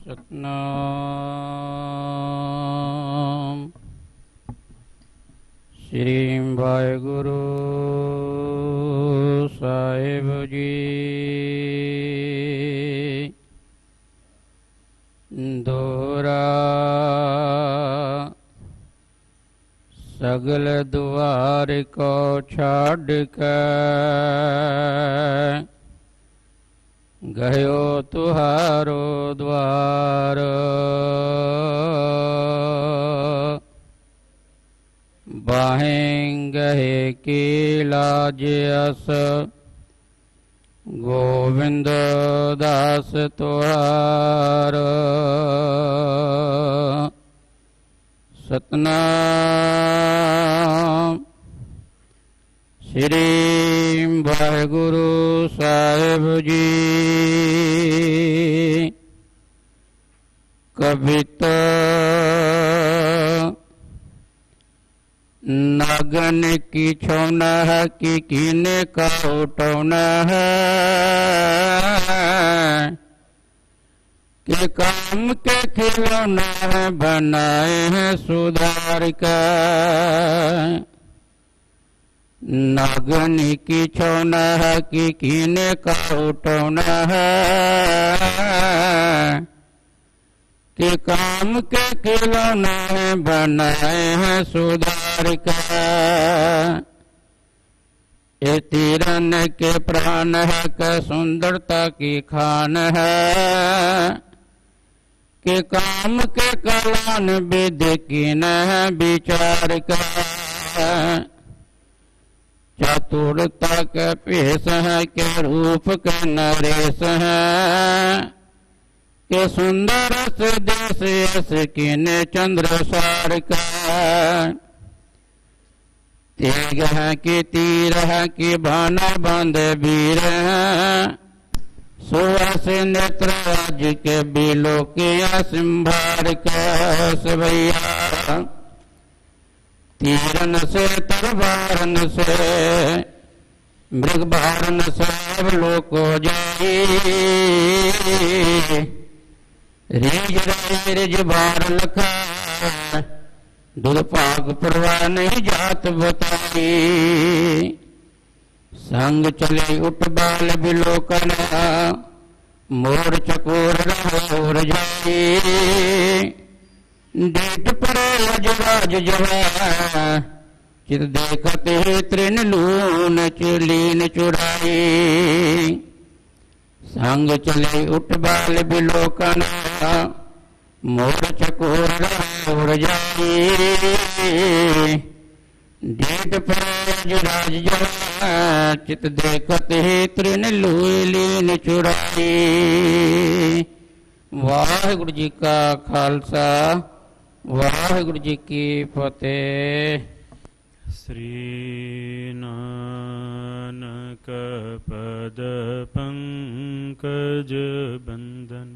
सतनाम श्री वाहेगुरु साहिब जी। दोहरा सगल द्वार को छाड़ के गयो तुहारो द्वार। बाहें गहे की लाज अस गोविंद दास तुहार। सतनाम श्री वाहेगुरु साहिब जी। कबित नागन की छौना है कि कीने का उठौना है कि काम के खिलौना है बनाए हैं सुधार का। नागन की छौना है कि कीने का उठौना है कि काम के खिलौना है बनाए हैं सुधार का। ये तीरन के प्राण है कि सुंदरता की खान है कि काम के कलान विद की न विचार का। चतुरता के पेश है के रूप के नरेश है कि सुंदर से देश यश किने चंद्र सार का। तेग है कि तीर है कि भाना बंद वीर है सुहास नेत्र राज के बिलो के सिंभार का। भैया तीरन से तलवारन से मृग भारन सब लोग जाई। रिज बार लखा दूध पाक परवाह नहीं जात बताई। संग चले उठ बाल बिलोकन मोर चकोर रहोर जाई। डेट पर लजराज जवा चित देखते तृण लून चुलीन चुराई। संग चले उठ बाल बिलोकन मोर चकोर रहोर जाई। डेट पर लजराज जवा चित देखते तृण लून चुराई। वाहिगुरु जी का खालसा वाहिगुरु जी की फतेह। श्री नानक पद पंकज बंदन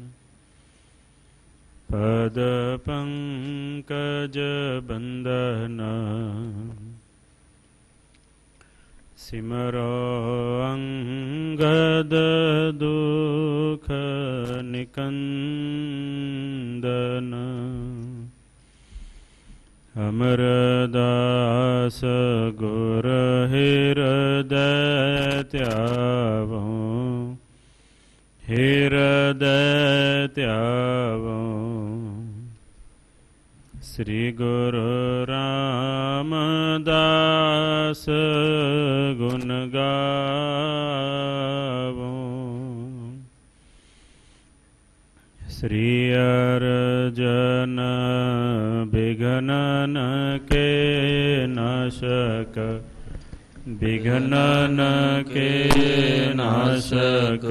पद पंकज बंदन सिमरो अंगद दुख निकंदन। अमरदास गुर हृदय त्यावो हृदय त्यावो। श्री गुरु रामदास गुण गावो। श्री अर्जन विघ्नन के नाशक विघ्नन के नाशक।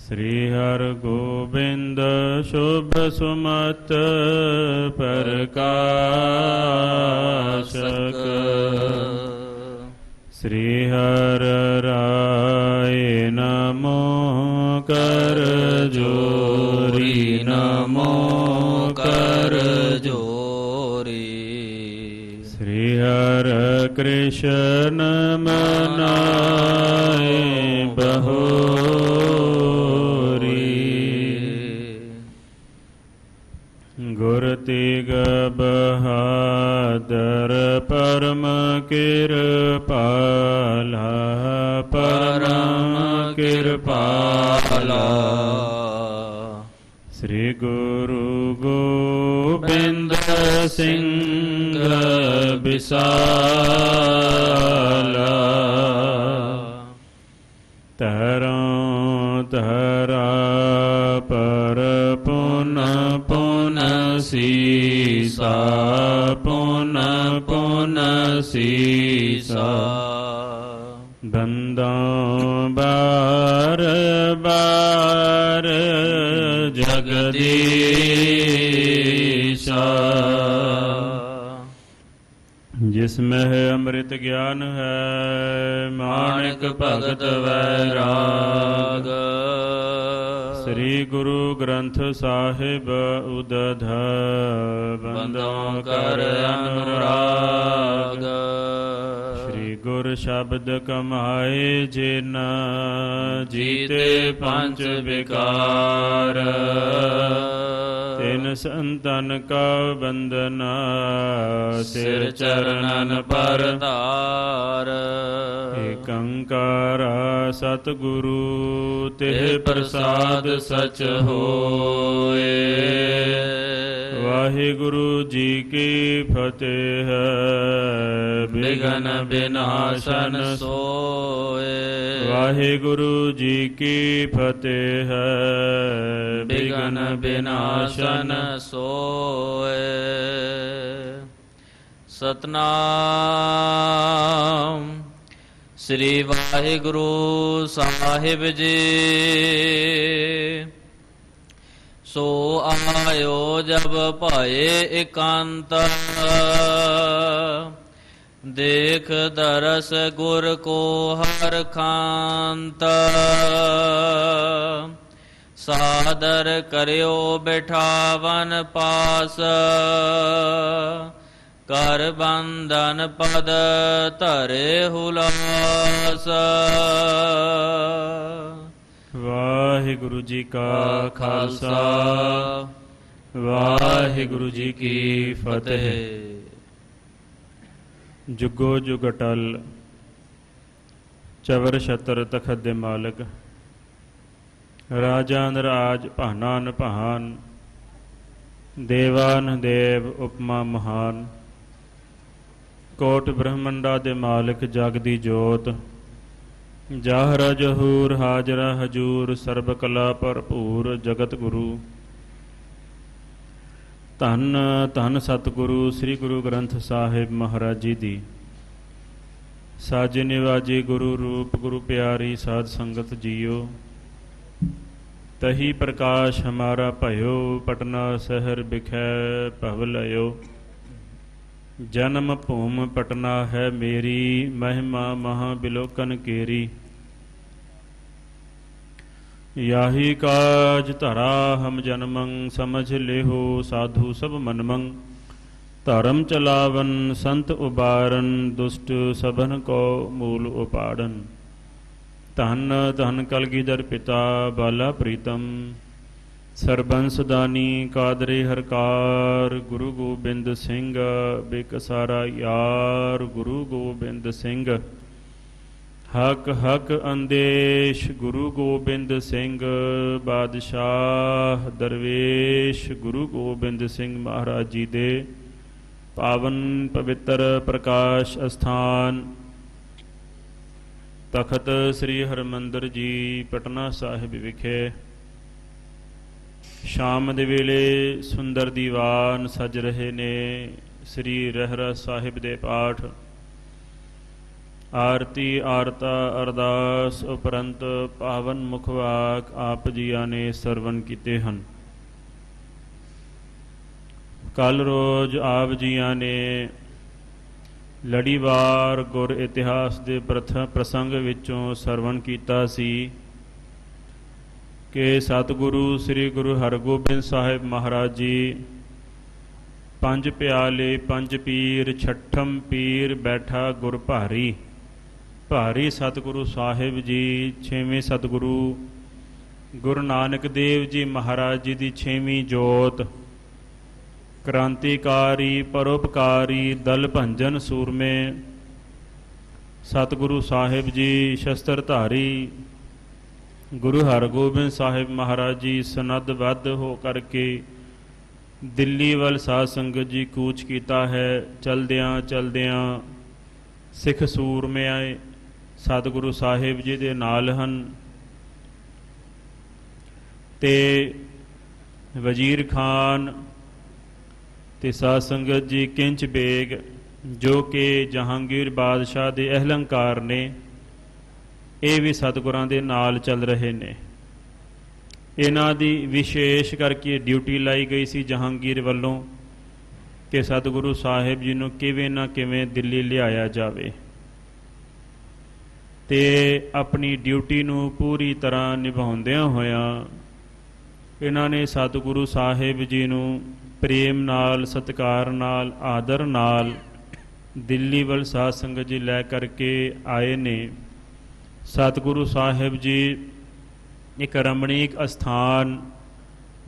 श्री हर गोविंद शुभ सुमत प्रकाशक। श्री हर राय नमो कर जोरी नमो कर जोरी। श्री हर कृष्ण मनाए बहोरी। ਪਰਮ ਕਿਰਪਾਲਾ ਪਰਮ ਕਿਰਪਾਲਾ ਸ੍ਰੀ ਗੁਰੂ ਗੋਬਿੰਦ ਸਿੰਘ ਬਿਸਾਲਾ ਤਰੋਂ ਧਰਾ ਪਰ ਪੁਨ ਪੁਨ ਸੀਸਾ ਪੁਨ ਪੁਨ ਸੀਸਾ ਬੰਦੋਂ ਬਾਰ ਬਾਰ ਜਗਦੀਸ਼ਾ ਜਿਸ ਮਹਿ ਅੰਮ੍ਰਿਤ ਗਿਆਨ ਹੈ ਮਾਣਿਕ ਭਗਤ ਵੈਰਾਗ ਸ੍ਰੀ ਗੁਰੂ ਗ੍ਰੰਥ ਸਾਹਿਬ ਉਦਧ ਬੰਦੋਂ ਕਰ ਅਨੁਰਾਗ ਸ੍ਰੀ ਗੁਰ ਸ਼ਬਦ ਕਮਾਏ ਜਿਨ ਜੀਤੇ ਪੰਜ ਵਿਕਾਰ ਤਿਨ ਸੰਤਨ ਕਾ ਬੰਦਨਾ ਸਿਰ ਚਰਨਨ ਪਰ ਧਾਰ ਏਕ ਓੰਕਾਰ ਸਤਿਗੁਰੂ ਤਿਹ ਪ੍ਰਸਾਦ ਸਚ ਹੋਏ ਵਾਹਿਗੁਰੂ ਜੀ ਕੀ ਫਤਿਹ ਬਿਘਨ ਬਿਨਾਸ਼ਨ ਸੋਏ ਵਾਹਿਗੁਰੂ ਜੀ ਕੀ ਫਤਿਹ ਬਿਘਨ ਬਿਨਾਸ਼ਨ ਸੋਏ ਸਤਨਾਮ ਸ੍ਰੀ ਵਾਹਿਗੁਰੂ ਸਾਹਿਬ ਜੀ ਸੋ ਆਇਓ ਜਬ ਭਾਏ ਇਕਾਂਤ ਦੇਖ ਦਰਸ ਗੁਰ ਕੋ ਹਰ ਖਾਂਤ ਸਾਦਰ ਕਰਿਓ ਬਿਠਾਵਨ ਪਾਸ ਕਰ ਬੰਧਨ ਪਦ ਧਰੇ ਹੁਲਾਸ ਵਾਹਿਗੁਰੂ ਜੀ ਕਾ ਖਾਲਸਾ ਵਾਹਿਗੁਰੂ ਜੀ ਕੀ ਫਤਿਹ। ਜੁਗੋ ਜੁਗ ਅਟਲ ਚਵਰ ਛਤਰ ਤਖਤ ਦੇ ਮਾਲਕ ਰਾਜਾਨ ਰਾਜ ਭਾਨਾਨ ਭਾਨ ਦੇਵਾਨ ਦੇਵ ਉਪਮਾ ਮਹਾਨ ਕੋਟ ਬ੍ਰਹਮੰਡਾ ਦੇ ਮਾਲਕ ਜਗ ਦੀ ਜੋਤ ਜਾਹਰਾ ਜਹੂਰ ਹਾਜ਼ਰਾ ਹਜੂਰ ਸਰਬ ਕਲਾ ਭਰਪੂਰ ਜਗਤ ਗੁਰੂ ਧੰਨ ਧੰਨ ਸਤਿਗੁਰੂ ਸ੍ਰੀ ਗੁਰੂ ਗ੍ਰੰਥ ਸਾਹਿਬ ਮਹਾਰਾਜ ਜੀ ਦੀ ਸਾਜੇ ਨਿਵਾਜੇ ਗੁਰੂ ਰੂਪ ਗੁਰੂ ਪਿਆਰੀ ਸਾਧ ਸੰਗਤ ਜੀਓ ਤਹੀ ਪ੍ਰਕਾਸ਼ ਹਮਾਰਾ ਭਇਓ ਪਟਨਾ ਸ਼ਹਿਰ ਬਿਖੈ ਭਵ ਲਇਓ ਜਨਮ ਭੂਮ ਪਟਨਾ ਹੈ ਮੇਰੀ ਮਹਿਮਾ ਮਹਾ ਬਿਲੋਕਨ ਕੇਰੀ ਯਾਹੀ ਕਾਜ ਧਰਾ ਹਮ ਜਨਮੰ ਸਮਝ ਲਿਹੋ ਸਾਧੂ ਸਭ ਮਨਮੰ ਧਰਮ ਚਲਾਵਨ ਸੰਤ ਉਬਾਰਨ ਦੁਸ਼ਟ ਸਭਨ ਕੋ ਮੂਲ ਉਪਾੜਨ ਧੰਨ ਧੰਨ ਕਲਗੀਧਰ ਪਿਤਾ ਬਾਲਾ ਪ੍ਰੀਤਮ ਸਰਬੰਸ ਦਾਨੀ ਕਾਦਰੇ ਹਰਕਾਰ ਗੁਰੂ ਗੋਬਿੰਦ ਸਿੰਘ ਬੇਕਸਾਰਾ ਯਾਰ ਗੁਰੂ ਗੋਬਿੰਦ ਸਿੰਘ ਹਕ ਹਕ ਅੰਦੇਸ਼ ਗੁਰੂ ਗੋਬਿੰਦ ਸਿੰਘ ਬਾਦਸ਼ਾਹ ਦਰਵੇਸ਼ ਗੁਰੂ ਗੋਬਿੰਦ ਸਿੰਘ ਮਹਾਰਾਜ ਜੀ ਦੇ ਪਾਵਨ ਪਵਿੱਤਰ ਪ੍ਰਕਾਸ਼ ਅਸਥਾਨ ਤਖਤ ਸ੍ਰੀ ਹਰਿਮੰਦਰ ਜੀ ਪਟਨਾ ਸਾਹਿਬ ਵਿਖੇ ਸ਼ਾਮ ਦੇ ਵੇਲੇ ਸੁੰਦਰ ਦੀਵਾਨ ਸਜ ਰਹੇ ਨੇ। ਸ੍ਰੀ ਰਹਿਰਾਸ ਸਾਹਿਬ ਦੇ ਪਾਠ ਆਰਤੀ ਆਰਤਾ ਅਰਦਾਸ ਉਪਰੰਤ ਪਾਵਨ ਮੁਖ ਵਾਕ ਆਪ ਜੀਆਂ ਨੇ ਸਰਵਨ ਕੀਤੇ ਹਨ। ਕੱਲ ਰੋਜ਼ ਆਪ ਜੀਆਂ ਨੇ ਲੜੀਵਾਰ ਗੁਰ ਇਤਿਹਾਸ ਦੇ ਪ੍ਰਸੰਗ ਵਿੱਚੋਂ ਸਰਵਣ ਕੀਤਾ ਸੀ ਕਿ ਸਤਿਗੁਰੂ ਸ੍ਰੀ ਗੁਰੂ ਹਰਗੋਬਿੰਦ ਸਾਹਿਬ ਮਹਾਰਾਜ ਜੀ ਪੰਜ ਪਿਆਲੇ ਪੰਜ ਪੀਰ ਛਠਮ ਪੀਰ ਬੈਠਾ ਗੁਰ ਭਾਰੀ ਭਾਰੀ ਸਤਿਗੁਰੂ ਸਾਹਿਬ ਜੀ ਛੇਵੇਂ ਸਤਿਗੁਰੂ ਗੁਰੂ ਨਾਨਕ ਦੇਵ ਜੀ ਮਹਾਰਾਜ ਜੀ ਦੀ ਛੇਵੀਂ ਜੋਤ ਕ੍ਰਾਂਤੀਕਾਰੀ ਪਰਉਪਕਾਰੀ ਦਲ ਭੰਜਨ ਸੂਰਮੇ। ਸਤਿਗੁਰੂ ਸਾਹਿਬ ਜੀ ਸ਼ਸਤਰਧਾਰੀ ਗੁਰੂ ਹਰਗੋਬਿੰਦ ਸਾਹਿਬ ਮਹਾਰਾਜ ਜੀ ਸਨੱਧਬੱਧ ਹੋ ਕਰਕੇ ਦਿੱਲੀ ਵੱਲ ਸਾਧ ਸੰਗਤ ਜੀ ਕੂਚ ਕੀਤਾ ਹੈ। ਚਲਦਿਆਂ ਚਲਦਿਆਂ ਸਿੱਖ ਸੂਰਮੇ ਸਤਿਗੁਰੂ ਸਾਹਿਬ ਜੀ ਦੇ ਨਾਲ ਹਨ ਤੇ ਵਜ਼ੀਰ ਖਾਨ ਤੇ ਸਾਧ ਸੰਗਤ ਜੀ ਕਿੰਚ ਬੇਗ ਜੋ ਕਿ ਜਹਾਂਗੀਰ ਬਾਦਸ਼ਾਹ ਦੇ ਅਹਲੰਕਾਰ ਨੇ, ਇਹ ਵੀ ਸਤਿਗੁਰਾਂ ਦੇ ਨਾਲ ਚੱਲ ਰਹੇ ਨੇ। ਇਹਨਾਂ ਦੀ ਵਿਸ਼ੇਸ਼ ਕਰਕੇ ਡਿਊਟੀ ਲਾਈ ਗਈ ਸੀ ਜਹਾਂਗੀਰ ਵੱਲੋਂ ਕਿ ਸਤਿਗੁਰੂ ਸਾਹਿਬ ਜੀ ਨੂੰ ਕਿਵੇਂ ਨਾ ਕਿਵੇਂ ਦਿੱਲੀ ਲਿਆਇਆ ਜਾਵੇ ਤੇ ਆਪਣੀ ਡਿਊਟੀ ਨੂੰ ਪੂਰੀ ਤਰ੍ਹਾਂ ਨਿਭਾਉਂਦਿਆਂ ਹੋਇਆਂ ਇਹਨਾਂ ਨੇ ਸਤਿਗੁਰੂ ਸਾਹਿਬ ਜੀ ਨੂੰ ਪ੍ਰੇਮ ਨਾਲ, ਸਤਿਕਾਰ ਨਾਲ, ਆਦਰ ਨਾਲ ਦਿੱਲੀ ਵੱਲ ਸਾਧ ਸੰਗਤ ਜੀ ਲੈ ਕਰਕੇ ਆਏ ਨੇ। ਸਤਿਗੁਰੂ ਸਾਹਿਬ ਜੀ ਇੱਕ ਰਮਣੀਕ ਅਸਥਾਨ,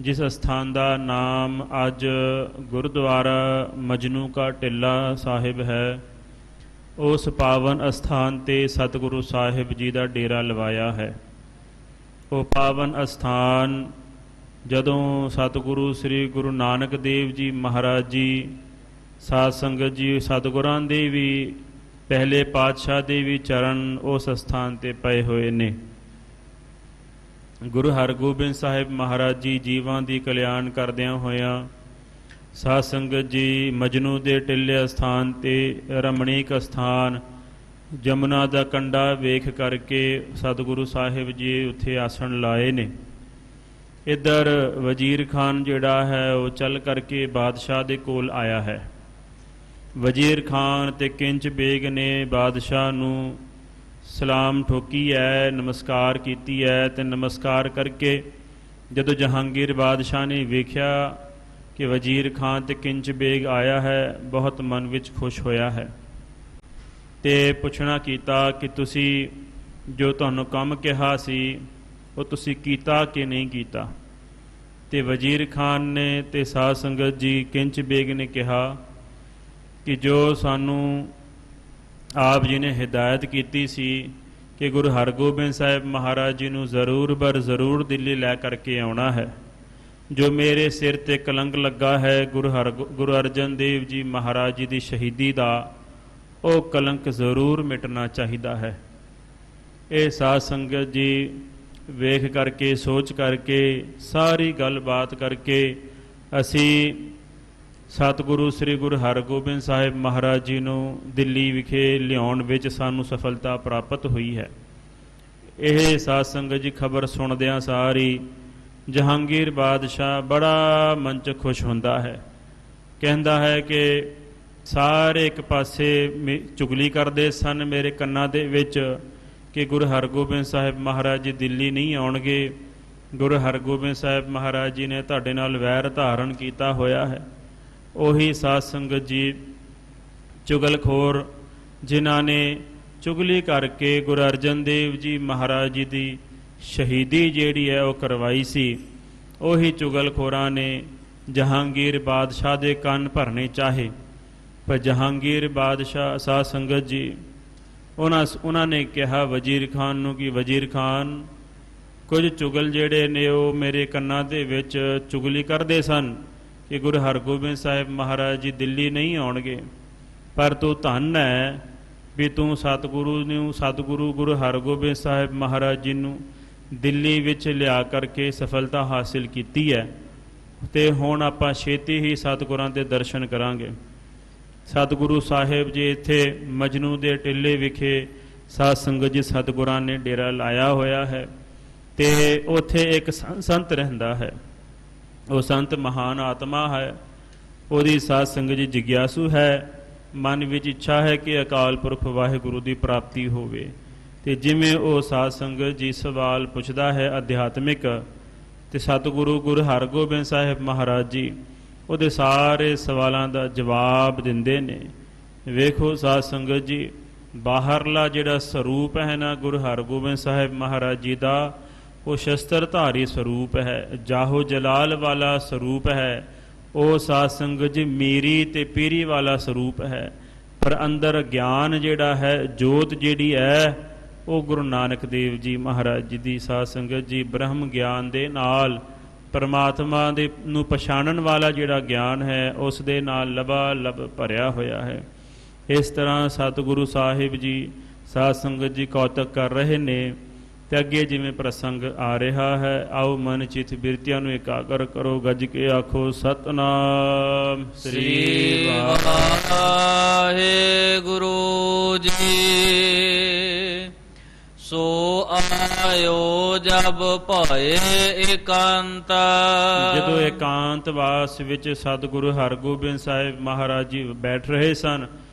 ਜਿਸ ਅਸਥਾਨ ਦਾ ਨਾਮ ਅੱਜ ਗੁਰਦੁਆਰਾ ਮਜਨੂ ਕਾ ਟਿੱਲਾ ਸਾਹਿਬ ਹੈ, ਉਸ ਪਾਵਨ ਅਸਥਾਨ 'ਤੇ ਸਤਿਗੁਰੂ ਸਾਹਿਬ ਜੀ ਦਾ ਡੇਰਾ ਲਵਾਇਆ ਹੈ। ਉਹ ਪਾਵਨ ਅਸਥਾਨ ਜਦੋਂ ਸਤਿਗੁਰੂ ਸ੍ਰੀ ਗੁਰੂ ਨਾਨਕ ਦੇਵ ਜੀ ਮਹਾਰਾਜ ਜੀ, ਸਾਧ ਸੰਗਤ ਜੀ, ਸਤਿਗੁਰਾਂ ਦੇ ਵੀ ਪਹਿਲੇ ਪਾਤਸ਼ਾਹ ਦੇ ਵੀ ਚਰਨ ਉਸ ਅਸਥਾਨ 'ਤੇ ਪਏ ਹੋਏ ਨੇ। ਗੁਰੂ ਹਰਗੋਬਿੰਦ ਸਾਹਿਬ ਮਹਾਰਾਜ ਜੀ ਜੀਵਾਂ ਦੀ ਕਲਿਆਣ ਕਰਦਿਆਂ ਹੋਇਆਂ ਸਾਧ ਸੰਗਤ ਜੀ ਮਜਨੂ ਦੇ ਟਿੱਲੇ ਅਸਥਾਨ 'ਤੇ ਰਮਣੀਕ ਅਸਥਾਨ ਜਮੁਨਾ ਦਾ ਕੰਢਾ ਵੇਖ ਕਰਕੇ ਸਤਿਗੁਰੂ ਸਾਹਿਬ ਜੀ ਉੱਥੇ ਆਸਣ ਲਾਏ ਨੇ। ਇੱਧਰ ਵਜ਼ੀਰ ਖਾਨ ਜਿਹੜਾ ਹੈ ਉਹ ਚੱਲ ਕਰਕੇ ਬਾਦਸ਼ਾਹ ਦੇ ਕੋਲ ਆਇਆ ਹੈ। ਵਜ਼ੀਰ ਖਾਨ ਤੇ ਕਿੰਚ ਬੇਗ ਨੇ ਬਾਦਸ਼ਾਹ ਨੂੰ ਸਲਾਮ ਠੋਕੀ ਹੈ, ਨਮਸਕਾਰ ਕੀਤੀ ਹੈ ਤੇ ਨਮਸਕਾਰ ਕਰਕੇ ਜਦੋਂ ਜਹਾਂਗੀਰ ਬਾਦਸ਼ਾਹ ਨੇ ਵੇਖਿਆ ਕਿ ਵਜ਼ੀਰ ਖਾਨ ਤੇ ਕਿੰਚ ਬੇਗ ਆਇਆ ਹੈ, ਬਹੁਤ ਮਨ ਵਿੱਚ ਖੁਸ਼ ਹੋਇਆ ਹੈ ਤੇ ਪੁੱਛਣਾ ਕੀਤਾ ਕਿ ਤੁਸੀਂ ਜੋ ਤੁਹਾਨੂੰ ਕੰਮ ਕਿਹਾ ਸੀ ਉਹ ਤੁਸੀਂ ਕੀਤਾ ਕਿ ਨਹੀਂ ਕੀਤਾ। ਤੇ ਵਜ਼ੀਰ ਖਾਨ ਨੇ ਤੇ ਸਾਧ ਸੰਗਤ ਜੀ ਕਿੰਚ ਬੇਗ ਨੇ ਕਿਹਾ ਕਿ ਜੋ ਸਾਨੂੰ ਆਪ ਜੀ ਨੇ ਹਿਦਾਇਤ ਕੀਤੀ ਸੀ ਕਿ ਗੁਰੂ ਹਰਗੋਬਿੰਦ ਸਾਹਿਬ ਮਹਾਰਾਜ ਜੀ ਨੂੰ ਜ਼ਰੂਰ ਬਰ ਜ਼ਰੂਰ ਦਿੱਲੀ ਲੈ ਕਰਕੇ ਆਉਣਾ ਹੈ। ਜੋ ਮੇਰੇ ਸਿਰ 'ਤੇ ਕਲੰਕ ਲੱਗਾ ਹੈ ਗੁਰੂ ਅਰਜਨ ਦੇਵ ਜੀ ਮਹਾਰਾਜ ਜੀ ਦੀ ਸ਼ਹੀਦੀ ਦਾ, ਉਹ ਕਲੰਕ ਜ਼ਰੂਰ ਮਿਟਣਾ ਚਾਹੀਦਾ ਹੈ। ਇਹ ਸਾਧ ਸੰਗਤ ਜੀ ਵੇਖ ਕਰਕੇ, ਸੋਚ ਕਰਕੇ, ਸਾਰੀ ਗੱਲਬਾਤ ਕਰਕੇ ਅਸੀਂ ਸਤਿਗੁਰੂ ਸ੍ਰੀ ਗੁਰੂ ਹਰਗੋਬਿੰਦ ਸਾਹਿਬ ਮਹਾਰਾਜ ਜੀ ਨੂੰ ਦਿੱਲੀ ਵਿਖੇ ਲਿਆਉਣ ਵਿੱਚ ਸਾਨੂੰ ਸਫਲਤਾ ਪ੍ਰਾਪਤ ਹੋਈ ਹੈ। ਇਹ ਸਾਧ ਸੰਗਤ ਜੀ ਖਬਰ ਸੁਣਦਿਆਂ ਸਾਰੀ ਜਹਾਂਗੀਰ ਬਾਦਸ਼ਾਹ ਬੜਾ ਮਨ 'ਚ ਖੁਸ਼ ਹੁੰਦਾ ਹੈ। ਕਹਿੰਦਾ ਹੈ ਕਿ ਸਾਰੇ ਇੱਕ ਪਾਸੇ ਚੁਗਲੀ ਕਰਦੇ ਸਨ ਮੇਰੇ ਕੰਨਾਂ ਦੇ ਵਿੱਚ ਕਿ ਗੁਰੂ ਹਰਗੋਬਿੰਦ ਸਾਹਿਬ ਮਹਾਰਾਜ ਜੀ ਦਿੱਲੀ ਨਹੀਂ ਆਉਣਗੇ, ਗੁਰੂ ਹਰਗੋਬਿੰਦ ਸਾਹਿਬ ਮਹਾਰਾਜ ਜੀ ਨੇ ਤੁਹਾਡੇ ਨਾਲ ਵੈਰ ਧਾਰਨ ਕੀਤਾ ਹੋਇਆ ਹੈ। ਉਹੀ ਸਾਧ ਸੰਗਤ ਜੀ ਚੁਗਲਖੋਰ ਜਿਨ੍ਹਾਂ ਨੇ ਚੁਗਲੀ ਕਰਕੇ ਗੁਰੂ ਅਰਜਨ ਦੇਵ ਜੀ ਮਹਾਰਾਜ ਜੀ ਦੀ ਸ਼ਹੀਦੀ ਜਿਹੜੀ ਹੈ ਉਹ ਕਰਵਾਈ ਸੀ, ਉਹੀ ਚੁਗਲਖੋਰਾਂ ਨੇ ਜਹਾਂਗੀਰ ਬਾਦਸ਼ਾਹ ਦੇ ਕੰਨ ਭਰਨੇ ਚਾਹੇ। ਪਰ ਜਹਾਂਗੀਰ ਬਾਦਸ਼ਾਹ ਸਾਧ ਸੰਗਤ ਜੀ ਉਹਨਾਂ ਨੇ ਕਿਹਾ ਵਜ਼ੀਰ ਖਾਨ ਨੂੰ ਕਿ ਵਜ਼ੀਰ ਖਾਨ, ਕੁਝ ਚੁਗਲ ਜਿਹੜੇ ਨੇ ਉਹ ਮੇਰੇ ਕੰਨਾਂ ਦੇ ਵਿੱਚ ਚੁਗਲੀ ਕਰਦੇ ਸਨ ਕਿ ਗੁਰੂ ਹਰਗੋਬਿੰਦ ਸਾਹਿਬ ਮਹਾਰਾਜ ਜੀ ਦਿੱਲੀ ਨਹੀਂ ਆਉਣਗੇ, ਪਰ ਤੂੰ ਧੰਨ ਹੈ ਵੀ ਤੂੰ ਸਤਿਗੁਰੂ ਗੁਰੂ ਹਰਗੋਬਿੰਦ ਸਾਹਿਬ ਮਹਾਰਾਜ ਜੀ ਨੂੰ ਦਿੱਲੀ ਵਿੱਚ ਲਿਆ ਕਰਕੇ ਸਫਲਤਾ ਹਾਸਿਲ ਕੀਤੀ ਹੈ ਤੇ ਹੁਣ ਆਪਾਂ ਛੇਤੀ ਹੀ ਸਤਿਗੁਰਾਂ ਦੇ ਦਰਸ਼ਨ ਕਰਾਂਗੇ। ਸਤਿਗੁਰੂ ਸਾਹਿਬ ਜੀ ਇੱਥੇ ਮਜਨੂ ਦੇ ਟਿੱਲੇ ਵਿਖੇ ਸਾਧ ਸੰਗਤ ਜੀ ਸਤਿਗੁਰਾਂ ਨੇ ਡੇਰਾ ਲਾਇਆ ਹੋਇਆ ਹੈ ਤੇ ਉੱਥੇ ਇੱਕ ਸੰਤ ਰਹਿੰਦਾ ਹੈ। ਉਹ ਸੰਤ ਮਹਾਨ ਆਤਮਾ ਹੈ, ਉਹਦੀ ਸਾਧ ਸੰਗਤ ਜੀ ਜਿਗਿਆਸੂ ਹੈ, ਮਨ ਵਿੱਚ ਇੱਛਾ ਹੈ ਕਿ ਅਕਾਲ ਪੁਰਖ ਵਾਹਿਗੁਰੂ ਦੀ ਪ੍ਰਾਪਤੀ ਹੋਵੇ। ਤੇ ਜਿਵੇਂ ਉਹ ਸਾਧ ਸੰਗਤ ਜੀ ਸਵਾਲ ਪੁੱਛਦਾ ਹੈ ਅਧਿਆਤਮਿਕ, ਤੇ ਸਤਿਗੁਰੂ ਗੁਰੂ ਹਰਗੋਬਿੰਦ ਸਾਹਿਬ ਮਹਾਰਾਜ ਜੀ ਉਹਦੇ ਸਾਰੇ ਸਵਾਲਾਂ ਦਾ ਜਵਾਬ ਦਿੰਦੇ ਨੇ। ਵੇਖੋ ਸਾਧ ਸੰਗਤ ਜੀ, ਬਾਹਰਲਾ ਜਿਹੜਾ ਸਰੂਪ ਹੈ ਨਾ ਗੁਰੂ ਹਰਗੋਬਿੰਦ ਸਾਹਿਬ ਮਹਾਰਾਜ ਜੀ ਦਾ, ਉਹ ਸ਼ਸਤਰਧਾਰੀ ਸਰੂਪ ਹੈ, ਜਾਹੋ ਜਲਾਲ ਵਾਲਾ ਸਰੂਪ ਹੈ, ਉਹ ਸਾਧ ਸੰਗਤ ਜੀ ਮੀਰੀ ਤੇ ਪੀਰੀ ਵਾਲਾ ਸਰੂਪ ਹੈ, ਪਰ ਅੰਦਰ ਗਿਆਨ ਜਿਹੜਾ ਹੈ, ਜੋਤ ਜਿਹੜੀ ਹੈ, ਉਹ ਗੁਰੂ ਨਾਨਕ ਦੇਵ ਜੀ ਮਹਾਰਾਜ ਜੀ ਦੀ ਸਾਧ ਸੰਗਤ ਜੀ ਬ੍ਰਹਮ ਗਿਆਨ ਦੇ ਨਾਲ ਪਰਮਾਤਮਾ ਦੇ ਨੂੰ ਪਛਾਣਨ ਵਾਲਾ ਜਿਹੜਾ ਗਿਆਨ ਹੈ ਉਸ ਦੇ ਨਾਲ ਲਬਾ ਲਬ ਭਰਿਆ ਹੋਇਆ ਹੈ। ਇਸ ਤਰ੍ਹਾਂ ਸਤਿਗੁਰੂ ਸਾਹਿਬ ਜੀ ਸਾਧ ਸੰਗਤ ਜੀ ਕੌਤਕ ਕਰ ਰਹੇ ਨੇ ਤੇ ਅੱਗੇ ਜਿਵੇਂ ਪ੍ਰਸੰਗ ਆ ਰਿਹਾ ਹੈ, ਆਓ ਮਨ ਚਿਤ ਬਿਰਤੀਆਂ ਨੂੰ ਇਕਾਗਰ ਕਰੋ, ਗੱਜ ਕੇ ਆਖੋ ਸਤਿਨਾਮ ਸ੍ਰੀ ਵਾਹਿਗੁਰੂ ਜੀ। ਸੋ ਆਇਓ ਜਬ ਭਏ ਇਕਾਂਤ। ਜਦੋਂ ਇਕਾਂਤ ਵਾਸ ਵਿੱਚ ਸਤਿਗੁਰੂ ਹਰਗੋਬਿੰਦ ਸਾਹਿਬ ਮਹਾਰਾਜ ਜੀ ਬੈਠ ਰਹੇ ਸਨ,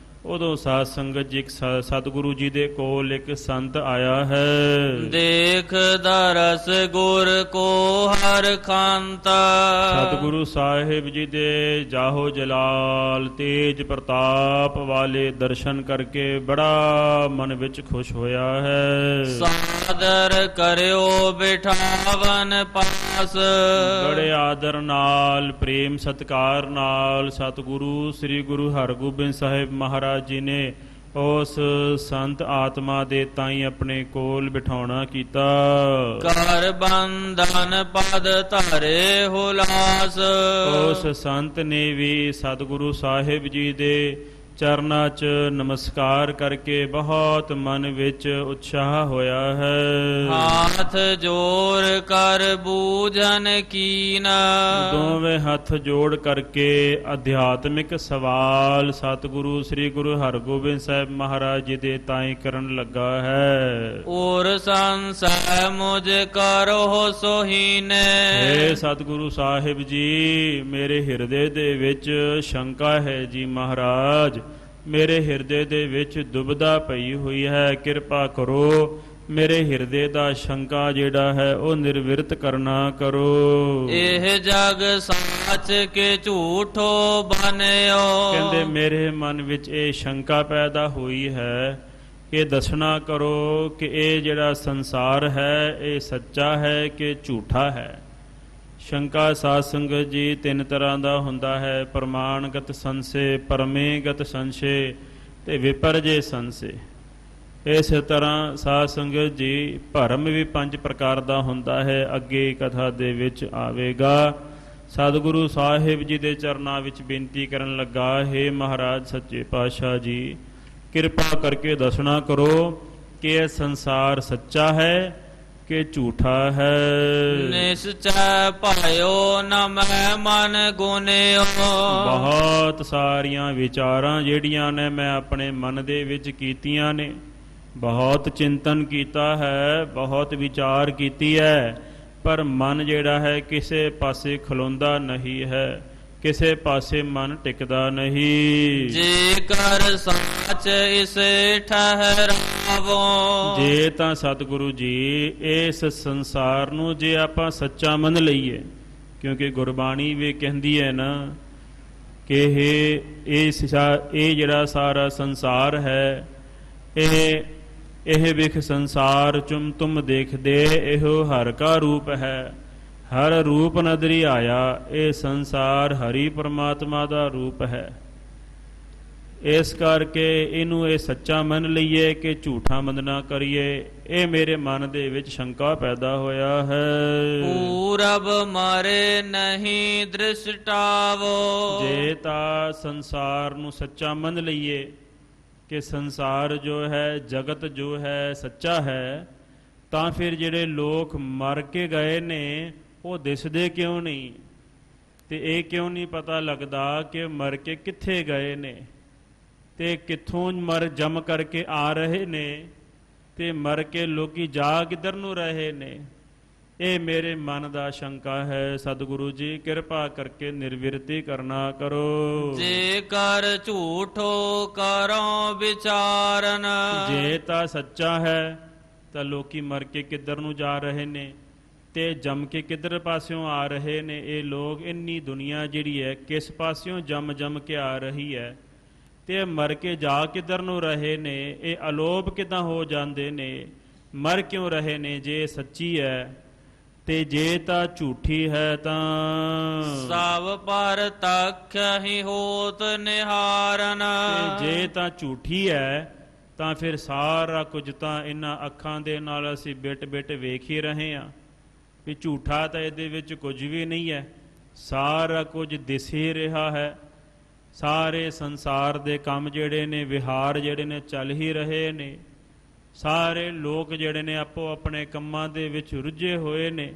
ਉਦੋਂ ਸਾਧ ਸੰਗਤ ਜੀ ਸਤਿਗੁਰੂ ਜੀ ਦੇ ਕੋਲ ਇੱਕ ਸੰਤ ਆਇਆ ਹੈ। ਦੇਖ ਦਰਸ ਗੁਰ ਕੋ ਹਰ ਖਾਂਤ। ਸਤਿਗੁਰੂ ਸਾਹਿਬ ਜੀ ਦੇ ਜਾਹੋ ਜਲਾਲ ਤੇਜ ਪ੍ਰਤਾਪ ਵਾਲੇ ਦਰਸ਼ਨ ਕਰਕੇ ਬੜਾ ਮਨ ਵਿੱਚ ਖੁਸ਼ ਹੋਇਆ ਹੈ। ਸਾਦਰ ਕਰਿਓ ਬਿਠਾਵਨ ਪਾਸ। ਬੜੇ ਆਦਰ ਨਾਲ ਪ੍ਰੇਮ ਸਤਿਕਾਰ ਨਾਲ ਸਤਿਗੁਰੂ ਸ੍ਰੀ ਗੁਰੂ ਹਰਗੋਬਿੰਦ ਸਾਹਿਬ ਮਹਾਰਾਜ ਜੀ ਨੇ ਉਸ ਸੰਤ ਆਤਮਾ ਦੇ ਤਾਈਂ ਆਪਣੇ ਕੋਲ ਬਿਠਾਉਣਾ ਕੀਤਾ। ਕਰ ਬੰਧਨ ਪਦ ਧਾਰੇ ਹੁਲਾਸ। ਉਸ ਸੰਤ ਨੇ ਵੀ ਸਤਿਗੁਰੂ ਸਾਹਿਬ ਜੀ ਦੇ ਚਰਨਾਂ 'ਚ ਨਮਸਕਾਰ ਕਰਕੇ ਬਹੁਤ ਮਨ ਵਿੱਚ ਉਤਸ਼ਾਹ ਹੋਇਆ ਹੈ। ਹਾਥ ਜੋੜ ਕਰ ਬੂਝਨ ਕੀਨ। ਦੋਵੇਂ ਹੱਥ ਜੋੜ ਕਰਕੇ ਅਧਿਆਤਮਿਕ ਸਵਾਲ ਸਤਿਗੁਰੂ ਸ੍ਰੀ ਗੁਰੂ ਹਰਗੋਬਿੰਦ ਸਾਹਿਬ ਮਹਾਰਾਜ ਜੀ ਦੇ ਤਾਈਂ ਕਰਨ ਲੱਗਾ ਹੈ। ਔਰ ਸੰਸੈ ਮੁਝ ਕਰੋ ਸੋਹੀਨੇ। ਹੇ ਸਤਿਗੁਰੂ ਸਾਹਿਬ ਜੀ, ਮੇਰੇ ਹਿਰਦੇ ਦੇ ਵਿੱਚ ਸ਼ੰਕਾ ਹੈ ਜੀ ਮਹਾਰਾਜ, ਮੇਰੇ ਹਿਰਦੇ ਦੇ ਵਿੱਚ ਦੁਬਿਧਾ ਪਈ ਹੋਈ ਹੈ, ਕਿਰਪਾ ਕਰੋ ਮੇਰੇ ਹਿਰਦੇ ਦਾ ਸ਼ੰਕਾ ਜਿਹੜਾ ਹੈ ਉਹ ਨਿਰਵਿਰਤ ਕਰਨਾ ਕਰੋ। ਇਹ ਜਗ ਸਾਚ ਕੇ ਝੂਠੋ ਬਨਿਓ। ਕਹਿੰਦੇ ਮੇਰੇ ਮਨ ਵਿੱਚ ਇਹ ਸ਼ੰਕਾ ਪੈਦਾ ਹੋਈ ਹੈ, ਇਹ ਦੱਸਣਾ ਕਰੋ ਕਿ ਇਹ ਜਿਹੜਾ ਸੰਸਾਰ ਹੈ ਇਹ ਸੱਚਾ ਹੈ ਕਿ ਝੂਠਾ ਹੈ। ਸ਼ੰਕਾ ਸਾਧ ਸੰਗਤ ਜੀ ਤਿੰਨ ਤਰ੍ਹਾਂ ਦਾ ਹੁੰਦਾ ਹੈ, ਪ੍ਰਮਾਣਗਤ ਸੰਸ਼ੇ, ਪਰਮੇਗਤ ਸੰਸ਼ੇ ਤੇ ਵਿਪਰਜੇ ਸੰਸ਼ੇ। ਇਸ ਤਰ੍ਹਾਂ ਸਾਧ ਸੰਗਤ ਜੀ ਭਰਮ ਵੀ 5 ਪ੍ਰਕਾਰ ਦਾ ਹੁੰਦਾ ਹੈ, ਅੱਗੇ ਕਥਾ ਦੇ ਵਿੱਚ ਆਵੇਗਾ। ਸਤਿਗੁਰੂ ਸਾਹਿਬ ਜੀ ਦੇ ਚਰਨਾਂ ਵਿੱਚ ਬੇਨਤੀ ਕਰਨ ਲੱਗਾ, ਹੇ ਮਹਾਰਾਜ ਸੱਚੇ ਪਾਤਸ਼ਾਹ ਜੀ, ਕਿਰਪਾ ਕਰਕੇ ਦੱਸਣਾ ਕਰੋ ਕਿ ਇਹ ਸੰਸਾਰ ਸੱਚਾ ਹੈ ਕਿ ਝੂਠਾ ਹੈ। ਨਿਸ਼ਚੈ ਭਾਇਓ ਨ ਮੈਂ ਮਨ ਗੁਨਿਓ। ਬਹੁਤ ਸਾਰੀਆਂ ਵਿਚਾਰਾਂ ਜਿਹੜੀਆਂ ਨੇ ਮੈਂ ਆਪਣੇ ਮਨ ਦੇ ਵਿੱਚ ਕੀਤੀਆਂ ਨੇ, ਬਹੁਤ ਚਿੰਤਨ ਕੀਤਾ ਹੈ, ਬਹੁਤ ਵਿਚਾਰ ਕੀਤੀ ਹੈ, ਪਰ ਮਨ ਜਿਹੜਾ ਹੈ ਕਿਸੇ ਪਾਸੇ ਖਲੋਂਦਾ ਨਹੀਂ ਹੈ, ਕਿਸੇ ਪਾਸੇ ਮਨ ਟਿਕਦਾ ਨਹੀਂ। ਜੇਕਰ ਸੱਚ ਇਸੇ ਠਹਿਰਾਵੋ। ਜੇ ਤਾਂ ਸਤਿਗੁਰੂ ਜੀ ਇਸ ਸੰਸਾਰ ਨੂੰ ਜੇ ਆਪਾਂ ਸੱਚਾ ਮੰਨ ਲਈਏ, ਕਿਉਂਕਿ ਗੁਰਬਾਣੀ ਵੀ ਕਹਿੰਦੀ ਹੈ ਨਾ ਕਿ ਇਹ ਜਿਹੜਾ ਸਾਰਾ ਸੰਸਾਰ ਹੈ, ਇਹ ਵਿਖ ਸੰਸਾਰ ਚੁਮ ਤੁਮ ਦੇਖਦੇ, ਇਹੋ ਹਰ ਕਾ ਰੂਪ ਹੈ। ਹਰ ਰੂਪ ਨਦਰੀ ਆਇਆ, ਇਹ ਸੰਸਾਰ ਹਰੀ ਪਰਮਾਤਮਾ ਦਾ ਰੂਪ ਹੈ। ਇਸ ਕਰਕੇ ਇਹਨੂੰ ਇਹ ਸੱਚਾ ਮੰਨ ਲਈਏ ਕਿ ਝੂਠਾ ਮੰਨਣਾ ਕਰੀਏ, ਇਹ ਮੇਰੇ ਮਨ ਦੇ ਵਿੱਚ ਸ਼ੰਕਾ ਪੈਦਾ ਹੋਇਆ ਹੈ। ਪੂਰਬ ਮਾਰੇ ਨਹੀਂ ਦ੍ਰਿਸ਼ਟਾਵੋ। ਜੇ ਤਾਂ ਸੰਸਾਰ ਨੂੰ ਸੱਚਾ ਮੰਨ ਲਈਏ ਕਿ ਸੰਸਾਰ ਜੋ ਹੈ, ਜਗਤ ਜੋ ਹੈ ਸੱਚਾ ਹੈ, ਤਾਂ ਫਿਰ ਜਿਹੜੇ ਲੋਕ ਮਰ ਕੇ ਗਏ ਨੇ ਉਹ ਦਿਸਦੇ ਕਿਉਂ ਨਹੀਂ? ਤੇ ਇਹ ਕਿਉਂ ਨਹੀਂ ਪਤਾ ਲੱਗਦਾ ਕਿ ਮਰ ਕੇ ਕਿੱਥੇ ਗਏ ਨੇ ਤੇ ਕਿੱਥੋਂ ਮਰ ਜਮ ਕਰਕੇ ਆ ਰਹੇ ਨੇ ਤੇ ਮਰ ਕੇ ਲੋਕੀ ਜਾ ਕਿੱਧਰ ਨੂੰ ਰਹੇ ਨੇ? ਇਹ ਮੇਰੇ ਮਨ ਦਾ ਸ਼ੰਕਾ ਹੈ। ਸਤਿਗੁਰੂ ਜੀ ਕਿਰਪਾ ਕਰਕੇ ਨਿਰਵਿਰਤੀ ਕਰਨਾ ਕਰੋ। ਜੇ ਕਰ ਝੂਠੋ ਕਰੋ ਵਿਚਾਰਨ। ਜੇ ਤਾਂ ਸੱਚਾ ਹੈ ਤਾਂ ਲੋਕੀ ਮਰ ਕੇ ਕਿੱਧਰ ਨੂੰ ਜਾ ਰਹੇ ਨੇ ਤੇ ਜੰਮ ਕੇ ਕਿੱਧਰ ਪਾਸਿਓਂ ਆ ਰਹੇ ਨੇ? ਇਹ ਲੋਕ ਇੰਨੀ ਦੁਨੀਆ ਜਿਹੜੀ ਹੈ ਕਿਸ ਪਾਸਿਓਂ ਜੰਮ ਕੇ ਆ ਰਹੀ ਹੈ ਤੇ ਮਰ ਕੇ ਜਾ ਕਿੱਧਰ ਨੂੰ ਰਹੇ ਨੇ? ਇਹ ਅਲੋਪ ਕਿੱਦਾਂ ਹੋ ਜਾਂਦੇ ਨੇ? ਮਰ ਕਿਉਂ ਰਹੇ ਨੇ? ਜੇ ਸੱਚੀ ਹੈ ਤੇ ਜੇ ਤਾਂ ਝੂਠੀ ਹੈ ਤਾਂ ਸਭ ਪਰ ਤੱਕਹਿ ਹੋਤ ਨਿਹਾਰਨ। ਤੇ ਜੇ ਤਾਂ ਝੂਠੀ ਹੈ ਤਾਂ ਫਿਰ ਸਾਰਾ ਕੁਝ ਤਾਂ ਇਹਨਾਂ ਅੱਖਾਂ ਦੇ ਨਾਲ ਅਸੀਂ ਬਿਟ ਵੇਖ ਹੀ ਰਹੇ ਹਾਂ ਵੀ ਝੂਠਾ ਤਾਂ ਇਹਦੇ ਵਿੱਚ ਕੁਝ ਵੀ ਨਹੀਂ ਹੈ, ਸਾਰਾ ਕੁਝ ਦਿਸ ਹੀ ਰਿਹਾ ਹੈ। ਸਾਰੇ ਸੰਸਾਰ ਦੇ ਕੰਮ ਜਿਹੜੇ ਨੇ, ਵਿਹਾਰ ਜਿਹੜੇ ਨੇ ਚੱਲ ਹੀ ਰਹੇ ਨੇ। ਸਾਰੇ ਲੋਕ ਜਿਹੜੇ ਨੇ ਆਪੋ ਆਪਣੇ ਕੰਮਾਂ ਦੇ ਵਿੱਚ ਰੁੱਝੇ ਹੋਏ ਨੇ।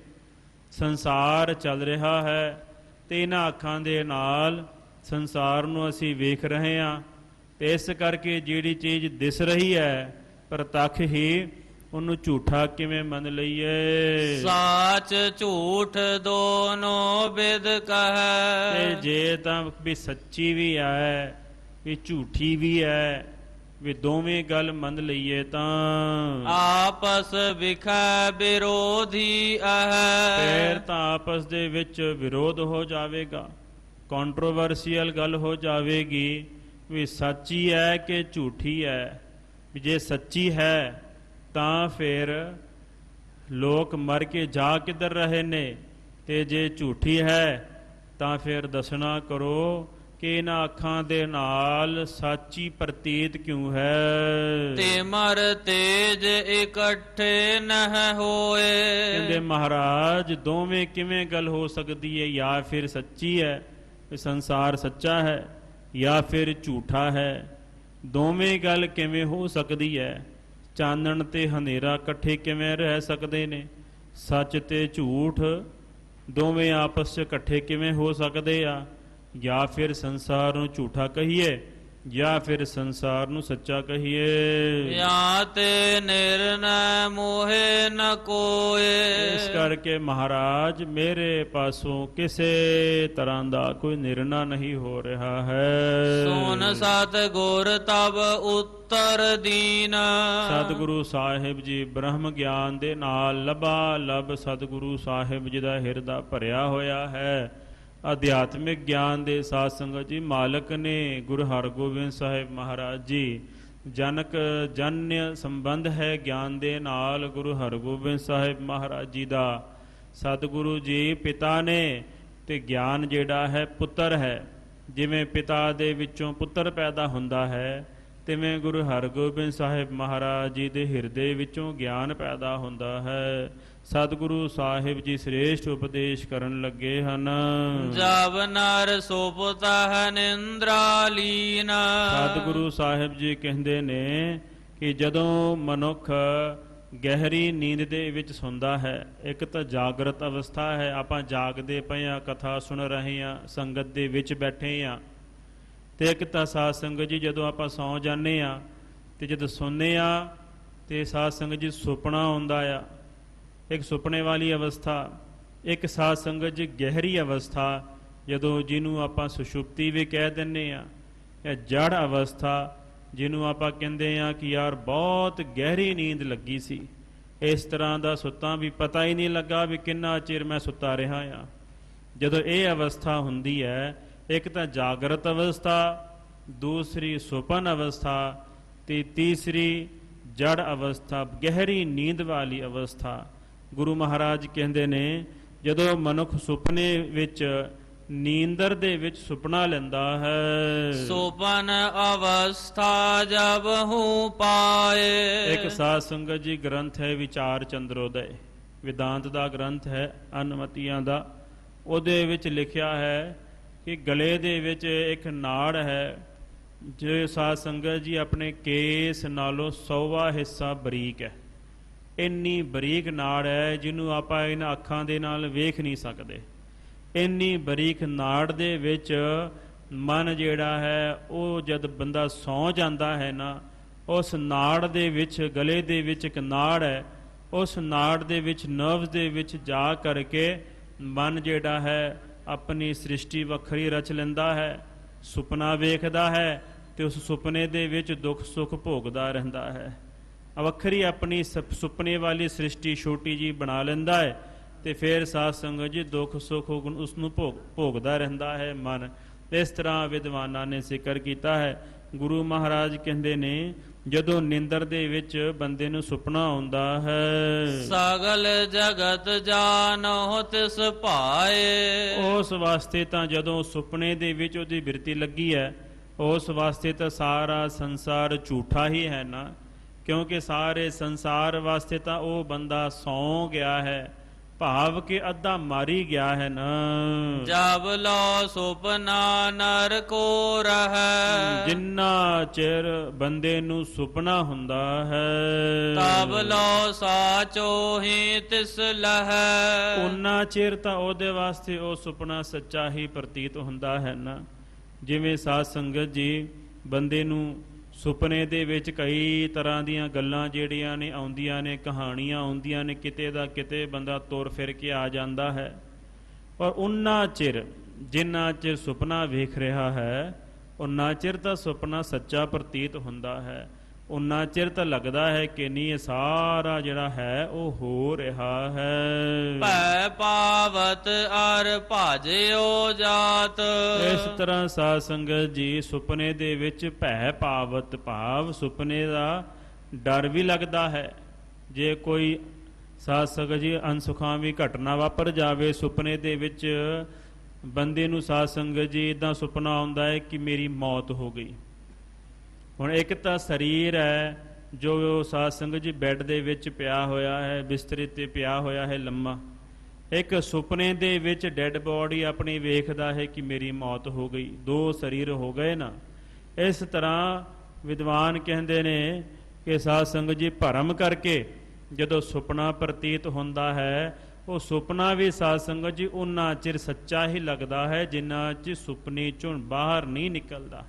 ਸੰਸਾਰ ਚੱਲ ਰਿਹਾ ਹੈ ਤੇ ਇਹਨਾਂ ਅੱਖਾਂ ਦੇ ਨਾਲ ਸੰਸਾਰ ਨੂੰ ਅਸੀਂ ਵੇਖ ਰਹੇ ਹਾਂ। ਤੇ ਇਸ ਕਰਕੇ ਜਿਹੜੀ ਚੀਜ਼ ਦਿਸ ਰਹੀ ਹੈ ਪ੍ਰਤੱਖ ਹੀ, ਉਹਨੂੰ ਝੂਠਾ ਕਿਵੇਂ ਮੰਨ ਲਈਏ। ਸਾਚ ਝੂਠ ਦੋਨੋਂ ਬਿਦ ਕਹੈ। ਤੇ ਜੇ ਤਾਂ ਵੀ ਸੱਚੀ ਵੀ ਹੈ ਵੀ ਝੂਠੀ ਵੀ ਹੈ, ਵੀ ਦੋਵੇਂ ਗੱਲ ਮੰਨ ਲਈਏ ਤਾਂ ਆਪਸ ਵਿਖੈ ਵਿਰੋਧੀ ਅਹੈ। ਫਿਰ ਤਾਂ ਆਪਸ ਦੇ ਵਿੱਚ ਵਿਰੋਧ ਹੋ ਜਾਵੇਗਾ, ਕੰਟਰੋਵਰਸੀਅਲ ਗੱਲ ਹੋ ਜਾਵੇਗੀ ਵੀ ਸੱਚੀ ਹੈ ਕਿ ਝੂਠੀ ਹੈ। ਵੀ ਜੇ ਸੱਚੀ ਹੈ ਤਾਂ ਫਿਰ ਲੋਕ ਮਰ ਕੇ ਜਾ ਕਿੱਧਰ ਰਹੇ ਨੇ, ਤੇ ਜੇ ਝੂਠੀ ਹੈ ਤਾਂ ਫਿਰ ਦੱਸਣਾ ਕਰੋ ਕਿ ਇਹਨਾਂ ਅੱਖਾਂ ਦੇ ਨਾਲ ਸੱਚੀ ਪ੍ਰਤੀਤ ਕਿਉਂ ਹੈ। ਤੇ ਮਰ ਤੇਜ ਇਕੱਠੇ ਨਹਿ ਹੋਏ। ਕਹਿੰਦੇ ਮਹਾਰਾਜ ਦੋਵੇਂ ਕਿਵੇਂ ਗੱਲ ਹੋ ਸਕਦੀ ਹੈ, ਜਾਂ ਫਿਰ ਸੱਚੀ ਹੈ ਵੀ ਸੰਸਾਰ ਸੱਚਾ ਹੈ ਜਾਂ ਫਿਰ ਝੂਠਾ ਹੈ। ਦੋਵੇਂ ਗੱਲ ਕਿਵੇਂ ਹੋ ਸਕਦੀ ਹੈ। ਚਾਨਣ ਤੇ ਹਨੇਰਾ ਇਕੱਠੇ ਕਿਵੇਂ ਰਹਿ ਸਕਦੇ ਨੇ। ਸੱਚ ਤੇ ਝੂਠ ਦੋਵੇਂ ਆਪਸ 'ਚ ਇਕੱਠੇ ਕਿਵੇਂ ਹੋ ਸਕਦੇ ਆ। ਜਾਂ ਫਿਰ ਸੰਸਾਰ ਨੂੰ ਝੂਠਾ ਕਹੀਏ ਜਾਂ ਫਿਰ ਸੰਸਾਰ ਨੂੰ ਸੱਚਾ ਕਹੀਏ। ਜਾਂ ਤੇ ਨਿਰਨੈ ਮੋਹਿ ਨ ਕੋਏ। ਇਸ ਕਰਕੇ ਮਹਾਰਾਜ ਮੇਰੇ ਪਾਸੋਂ ਕਿਸੇ ਤਰ੍ਹਾਂ ਦਾ ਕੋਈ ਨਿਰਣਾ ਨਹੀਂ ਹੋ ਰਿਹਾ ਹੈ। ਸੋਨ ਸਤ ਗੁਰ ਤਬ ਉੱਤਰ ਦੀਨ। ਸਤਿਗੁਰੂ ਸਾਹਿਬ ਜੀ ਬ੍ਰਹਮ ਗਿਆਨ ਦੇ ਨਾਲ ਲਬਾ ਲਬ ਸਤਿਗੁਰੂ ਸਾਹਿਬ ਜੀ ਦਾ ਹਿਰਦਾ ਭਰਿਆ ਹੋਇਆ ਹੈ। ਅਧਿਆਤਮਿਕ ਗਿਆਨ ਦੇ ਸਾਧ ਸੰਗਤ ਜੀ ਮਾਲਕ ਨੇ ਗੁਰੂ ਹਰਗੋਬਿੰਦ ਸਾਹਿਬ ਮਹਾਰਾਜ ਜੀ। ਜਨਕ ਜਨਯ ਸੰਬੰਧ ਹੈ ਗਿਆਨ ਦੇ ਨਾਲ ਗੁਰੂ ਹਰਗੋਬਿੰਦ ਸਾਹਿਬ ਮਹਾਰਾਜ ਜੀ ਦਾ। ਸਤਿਗੁਰੂ ਜੀ ਪਿਤਾ ਨੇ ਤੇ ਗਿਆਨ ਜਿਹੜਾ ਹੈ ਪੁੱਤਰ ਹੈ। ਜਿਵੇਂ ਪਿਤਾ ਦੇ ਵਿੱਚੋਂ ਪੁੱਤਰ ਪੈਦਾ ਹੁੰਦਾ ਹੈ, ਤਿਵੇਂ ਗੁਰੂ ਹਰਗੋਬਿੰਦ ਸਾਹਿਬ ਮਹਾਰਾਜ ਜੀ ਦੇ ਹਿਰਦੇ ਵਿੱਚੋਂ ਗਿਆਨ ਪੈਦਾ ਹੁੰਦਾ ਹੈ। ਸਤਿਗੁਰੂ ਸਾਹਿਬ ਜੀ ਸ੍ਰੇਸ਼ਟ ਉਪਦੇਸ਼ ਕਰਨ ਲੱਗੇ ਹਨ। ਜਬ ਨਰ ਸੁਪਤਾ ਨਿੰਦਰਾ ਲੀਨ। ਸਤਿਗੁਰੂ ਸਾਹਿਬ ਜੀ ਕਹਿੰਦੇ ਨੇ ਕਿ ਜਦੋਂ ਮਨੁੱਖ ਗਹਿਰੀ ਨੀਂਦ ਦੇ ਵਿੱਚ ਸੌਂਦਾ ਹੈ, ਇੱਕ ਤਾਂ ਜਾਗਰਤ ਅਵਸਥਾ ਹੈ, ਆਪਾਂ ਜਾਗਦੇ ਪਏ ਹਾਂ, ਕਥਾ ਸੁਣ ਰਹੇ ਹਾਂ, ਸੰਗਤ ਦੇ ਵਿੱਚ ਬੈਠੇ ਹਾਂ। ਤੇ ਇੱਕ ਤਾਂ ਸਾਧ ਸੰਗਤ ਜੀ ਜਦੋਂ ਆਪਾਂ ਸੌਂ ਜਾਂਦੇ ਹਾਂ ਤੇ ਜਦੋਂ ਸੌਂਦੇ ਹਾਂ ਤੇ ਸਾਧ ਸੰਗਤ ਜੀ ਸੁਪਨਾ ਆਉਂਦਾ ਆ, ਇੱਕ ਸੁਪਨੇ ਵਾਲੀ ਅਵਸਥਾ। ਇੱਕ ਸਾਧ ਸੰਗਤ ਜੀ ਗਹਿਰੀ ਅਵਸਥਾ, ਜਦੋਂ ਜਿਹਨੂੰ ਆਪਾਂ ਸੁਸ਼ੁਪਤੀ ਵੀ ਕਹਿ ਦਿੰਦੇ ਹਾਂ, ਇਹ ਜੜ ਅਵਸਥਾ ਜਿਹਨੂੰ ਆਪਾਂ ਕਹਿੰਦੇ ਹਾਂ ਕਿ ਯਾਰ ਬਹੁਤ ਗਹਿਰੀ ਨੀਂਦ ਲੱਗੀ ਸੀ, ਇਸ ਤਰ੍ਹਾਂ ਦਾ ਸੁੱਤਾ ਵੀ ਪਤਾ ਹੀ ਨਹੀਂ ਲੱਗਾ ਵੀ ਕਿੰਨਾ ਚਿਰ ਮੈਂ ਸੁੱਤਾ ਰਿਹਾ ਹਾਂ। ਜਦੋਂ ਇਹ ਅਵਸਥਾ ਹੁੰਦੀ ਹੈ, ਇੱਕ ਤਾਂ ਜਾਗਰਤ ਅਵਸਥਾ, ਦੂਸਰੀ ਸੁਪਨ ਅਵਸਥਾ ਤੇ ਤੀਸਰੀ ਜੜ ਅਵਸਥਾ, ਗਹਿਰੀ ਨੀਂਦ ਵਾਲੀ ਅਵਸਥਾ। ਗੁਰੂ ਮਹਾਰਾਜ ਕਹਿੰਦੇ ਨੇ ਜਦੋਂ ਮਨੁੱਖ ਸੁਪਨੇ ਵਿੱਚ, ਨੀਂਦਰ ਦੇ ਵਿੱਚ ਸੁਪਨਾ ਲੈਂਦਾ ਹੈ, ਸੁਪਨ ਅਵਸਥਾ ਜਬ ਹੂੰ ਪਾਏ। ਇੱਕ ਸਾਧ ਸੰਗਤ ਜੀ ਗ੍ਰੰਥ ਹੈ ਵਿਚਾਰ ਚੰਦਰੋਦੈ, ਵਿਦਾਂਤ ਦਾ ਗ੍ਰੰਥ ਹੈ ਅਨਮਤੀਆਂ ਦਾ। ਉਹਦੇ ਵਿੱਚ ਲਿਖਿਆ ਹੈ ਕਿ ਗਲੇ ਦੇ ਵਿੱਚ ਇੱਕ ਨਾੜ ਹੈ, ਜੋ ਸਾਧ ਸੰਗਤ ਜੀ ਆਪਣੇ ਕੇਸ ਨਾਲੋਂ 100ਵਾਂ ਹਿੱਸਾ ਬਰੀਕ ਹੈ। ਇੰਨੀ ਬਰੀਕ ਨਾੜ ਹੈ ਜਿਹਨੂੰ ਆਪਾਂ ਇਹਨਾਂ ਅੱਖਾਂ ਦੇ ਨਾਲ ਵੇਖ ਨਹੀਂ ਸਕਦੇ। ਇੰਨੀ ਬਰੀਕ ਨਾੜ ਦੇ ਵਿੱਚ ਮਨ ਜਿਹੜਾ ਹੈ, ਉਹ ਜਦ ਬੰਦਾ ਸੌਂ ਜਾਂਦਾ ਹੈ ਨਾ, ਉਸ ਨਾੜ ਦੇ ਵਿੱਚ, ਗਲੇ ਦੇ ਵਿੱਚ ਇੱਕ ਨਾੜ ਹੈ, ਉਸ ਨਾੜ ਦੇ ਵਿੱਚ ਨਰਵਸ ਦੇ ਵਿੱਚ ਜਾ ਕਰਕੇ ਮਨ ਜਿਹੜਾ ਹੈ ਆਪਣੀ ਸ੍ਰਿਸ਼ਟੀ ਵੱਖਰੀ ਰਚ ਲੈਂਦਾ ਹੈ। ਸੁਪਨਾ ਵੇਖਦਾ ਹੈ ਤੇ ਉਸ ਸੁਪਨੇ ਦੇ ਵਿੱਚ ਦੁੱਖ ਸੁੱਖ ਭੋਗਦਾ ਰਹਿੰਦਾ ਹੈ। ਵੱਖਰੀ ਆਪਣੀ ਸੁਪਨੇ ਵਾਲੀ ਸ੍ਰਿਸ਼ਟੀ ਛੋਟੀ ਜੀ ਬਣਾ ਲੈਂਦਾ ਹੈ ਤੇ ਫਿਰ ਸਾਧ ਸੰਗਤ ਜੀ ਦੁੱਖ ਸੁੱਖ ਉਸ ਨੂੰ ਭੋਗਦਾ ਰਹਿੰਦਾ ਹੈ ਮਨ। ਇਸ ਤਰ੍ਹਾਂ ਵਿਦਵਾਨਾਂ ਨੇ ਜ਼ਿਕਰ ਕੀਤਾ ਹੈ। ਗੁਰੂ ਮਹਾਰਾਜ ਕਹਿੰਦੇ ਨੇ ਜਦੋਂ ਨਿੰਦਰ ਦੇ ਵਿੱਚ ਬੰਦੇ ਨੂੰ ਸੁਪਨਾ ਆਉਂਦਾ ਹੈ। ਸਗਲ ਜਗਤ ਜਾਣੋ ਤਿਸ ਭਾਏ। ਉਸ ਵਾਸਤੇ ਤਾਂ ਜਦੋਂ ਸੁਪਨੇ ਦੇ ਵਿੱਚ ਉਹਦੀ ਬਿਰਤੀ ਲੱਗੀ ਹੈ, ਉਸ ਵਾਸਤੇ ਤਾਂ ਸਾਰਾ ਸੰਸਾਰ ਝੂਠਾ ਹੀ ਹੈ ਨਾ, ਕਿਉਂਕਿ ਸਾਰੇ ਸੰਸਾਰ ਵਾਸਤੇ ਤਾਂ ਉਹ ਬੰਦਾ ਸੌਂ ਗਿਆ ਹੈ, ਭਾਵ ਕਿ ਅੱਧਾ ਮਾਰੀ ਗਿਆ ਹੈ ਨਾ। ਜਬ ਲੋ ਸੁਪਨਾ ਨਰ ਕੋ ਰਹੈ। ਜਿੰਨਾ ਚਿਰ ਬੰਦੇ ਨੂੰ ਸੁਪਨਾ ਹੁੰਦਾ ਹੈ, ਤਬ ਲੋ ਸਾਚੋ ਹੀ ਤਿਸ ਲਹੈ। ਉਨਾ ਚਿਰ ਤਾਂ ਉਹਦੇ ਵਾਸਤੇ ਉਹ ਸੁਪਨਾ ਸੱਚਾ ਹੀ ਪ੍ਰਤੀਤ ਹੁੰਦਾ ਹੈ ਨਾ। ਜਿਵੇਂ ਸਾਧ ਸੰਗਤ ਜੀ ਬੰਦੇ ਨੂੰ ਸੁਪਨੇ ਦੇ ਵਿੱਚ ਕਈ ਤਰ੍ਹਾਂ ਦੀਆਂ ਗੱਲਾਂ ਜਿਹੜੀਆਂ ਨੇ ਆਉਂਦੀਆਂ ਨੇ, ਕਹਾਣੀਆਂ ਆਉਂਦੀਆਂ ਨੇ, ਕਿਤੇ ਦਾ ਕਿਤੇ ਬੰਦਾ ਤੁਰ ਫਿਰ ਕੇ ਆ ਜਾਂਦਾ ਹੈ। ਪਰ ਉਨਾ ਚਿਰ ਜਿੰਨਾ ਚਿਰ ਸੁਪਨਾ ਵੇਖ ਰਿਹਾ ਹੈ, ਉਨਾ ਚਿਰ ਤਾਂ ਸੁਪਨਾ ਸੱਚਾ ਪ੍ਰਤੀਤ ਹੁੰਦਾ ਹੈ। ਉਨਾ ਚਿਰ ਤਾਂ ਲੱਗਦਾ ਹੈ ਕਿ ਨਹੀਂ, ਇਹ ਸਾਰਾ ਜਿਹੜਾ ਹੈ ਉਹ ਹੋ ਰਿਹਾ ਹੈ। ਭੈ ਪਾਵਤ ਅਰ ਭਾਜਿਓ ਜਾਤ। ਇਸ ਤਰ੍ਹਾਂ ਸਾਧ ਸੰਗਤ ਜੀ ਸੁਪਨੇ ਦੇ ਵਿੱਚ ਭੈ ਪਾਵਤ ਭਾਵ ਸੁਪਨੇ ਦਾ ਡਰ ਵੀ ਲੱਗਦਾ ਹੈ। ਜੇ ਕੋਈ ਸਾਧ ਸੰਗਤ ਜੀ ਅਨਸੁਖਾਵੀ ਘਟਨਾ ਵਾਪਰ ਜਾਵੇ ਸੁਪਨੇ ਦੇ ਵਿੱਚ, ਬੰਦੇ ਨੂੰ ਸਾਧ ਸੰਗਤ ਜੀ ਇਦਾਂ ਸੁਪਨਾ ਆਉਂਦਾ ਹੈ ਕਿ ਮੇਰੀ ਮੌਤ ਹੋ ਗਈ। ਹੁਣ ਇੱਕ ਤਾਂ ਸਰੀਰ ਹੈ ਜੋ ਸਾਧ ਸੰਗਤ ਜੀ ਬੈੱਡ ਦੇ ਵਿੱਚ ਪਿਆ ਹੋਇਆ ਹੈ, ਬਿਸਤਰੇ ਤੇ ਪਿਆ ਹੋਇਆ ਹੈ ਲੰਮਾ। ਇੱਕ ਸੁਪਨੇ ਦੇ ਵਿੱਚ ਡੈੱਡ ਬੋਡੀ ਆਪਣੀ ਵੇਖਦਾ ਹੈ ਕਿ ਮੇਰੀ ਮੌਤ ਹੋ ਗਈ। ਦੋ ਸਰੀਰ ਹੋ ਗਏ ਨਾ। ਇਸ ਤਰ੍ਹਾਂ ਵਿਦਵਾਨ ਕਹਿੰਦੇ ਨੇ ਕਿ ਸਾਧ ਸੰਗਤ ਜੀ ਭਰਮ ਕਰਕੇ ਜਦੋਂ ਸੁਪਨਾ ਪ੍ਰਤੀਤ ਹੁੰਦਾ ਹੈ, ਉਹ ਸੁਪਨਾ ਵੀ ਸਾਧ ਸੰਗਤ ਜੀ ਉਨਾ ਚਿਰ ਸੱਚਾ ਹੀ ਲੱਗਦਾ ਹੈ ਜਿੰਨਾ ਚਿਰ ਸੁਪਨੇ ਚੋਂ ਬਾਹਰ ਨਹੀਂ ਨਿਕਲਦਾ।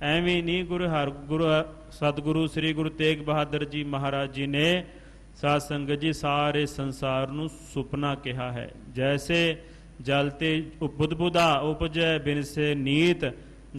ਐਵੇਂ ਨਹੀਂ ਗੁਰੂ ਸਤਿਗੁਰੂ ਸ੍ਰੀ ਗੁਰੂ ਤੇਗ ਬਹਾਦਰ ਜੀ ਮਹਾਰਾਜ ਜੀ ਨੇ ਸਾਧ ਸੰਗਤ ਜੀ ਸਾਰੇ ਸੰਸਾਰ ਨੂੰ ਸੁਪਨਾ ਕਿਹਾ ਹੈ। ਜੈਸੇ ਜਲ ਤੇ ਬੁੱਧਬੁਦਾ ਉਪਜੈ ਬਿਨਸੇ ਨੀਤ,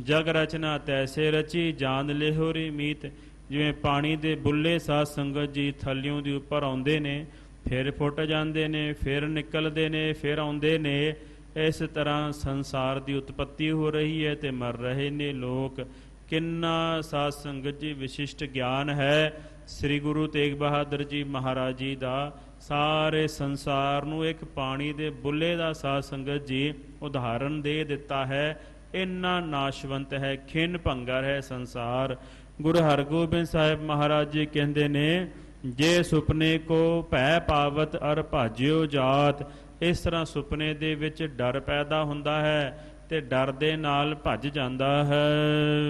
ਜਗ ਰਚਨਾ ਤੈਸੇ ਰਚੀ ਜਾਨ ਲਿਹੋਰੀ ਮੀਤ। ਜਿਵੇਂ ਪਾਣੀ ਦੇ ਬੁੱਲੇ ਸਾਧ ਸੰਗਤ ਜੀ ਥੱਲਿਓਂ ਦੀ ਉੱਪਰ ਆਉਂਦੇ ਨੇ, ਫਿਰ ਫੁੱਟ ਜਾਂਦੇ ਨੇ, ਫਿਰ ਨਿਕਲਦੇ ਨੇ, ਫਿਰ ਆਉਂਦੇ ਨੇ। ਇਸ ਤਰ੍ਹਾਂ ਸੰਸਾਰ ਦੀ ਉਤਪਤੀ ਹੋ ਰਹੀ ਹੈ ਤੇ ਮਰ ਰਹੇ ਨੇ ਲੋਕ। ਕਿੰਨਾ ਸਾਧ ਸੰਗਤ ਜੀ ਵਿਸ਼ਿਸ਼ਟ ਗਿਆਨ ਹੈ ਸ੍ਰੀ ਗੁਰੂ ਤੇਗ ਬਹਾਦਰ ਜੀ ਮਹਾਰਾਜ ਜੀ ਦਾ। ਸਾਰੇ ਸੰਸਾਰ ਨੂੰ ਇੱਕ ਪਾਣੀ ਦੇ ਬੁੱਲੇ ਦਾ ਸਾਧ ਸੰਗਤ ਜੀ ਉਦਾਹਰਨ ਦੇ ਦਿੱਤਾ ਹੈ। ਇੰਨਾ ਨਾਸ਼ਵੰਤ ਹੈ, ਖਿੰਨ ਭੰਗਰ ਹੈ ਸੰਸਾਰ। ਗੁਰੂ ਹਰਗੋਬਿੰਦ ਸਾਹਿਬ ਮਹਾਰਾਜ ਜੀ ਕਹਿੰਦੇ ਨੇ, ਜੇ ਸੁਪਨੇ ਕੋ ਭੈ ਪਾਵਤ ਅਰ ਭਾਜਿਓ ਜਾਤ। ਇਸ ਤਰ੍ਹਾਂ ਸੁਪਨੇ ਦੇ ਵਿੱਚ ਡਰ ਪੈਦਾ ਹੁੰਦਾ ਹੈ ਤੇ ਡਰ ਦੇ ਨਾਲ ਭੱਜ ਜਾਂਦਾ ਹੈ।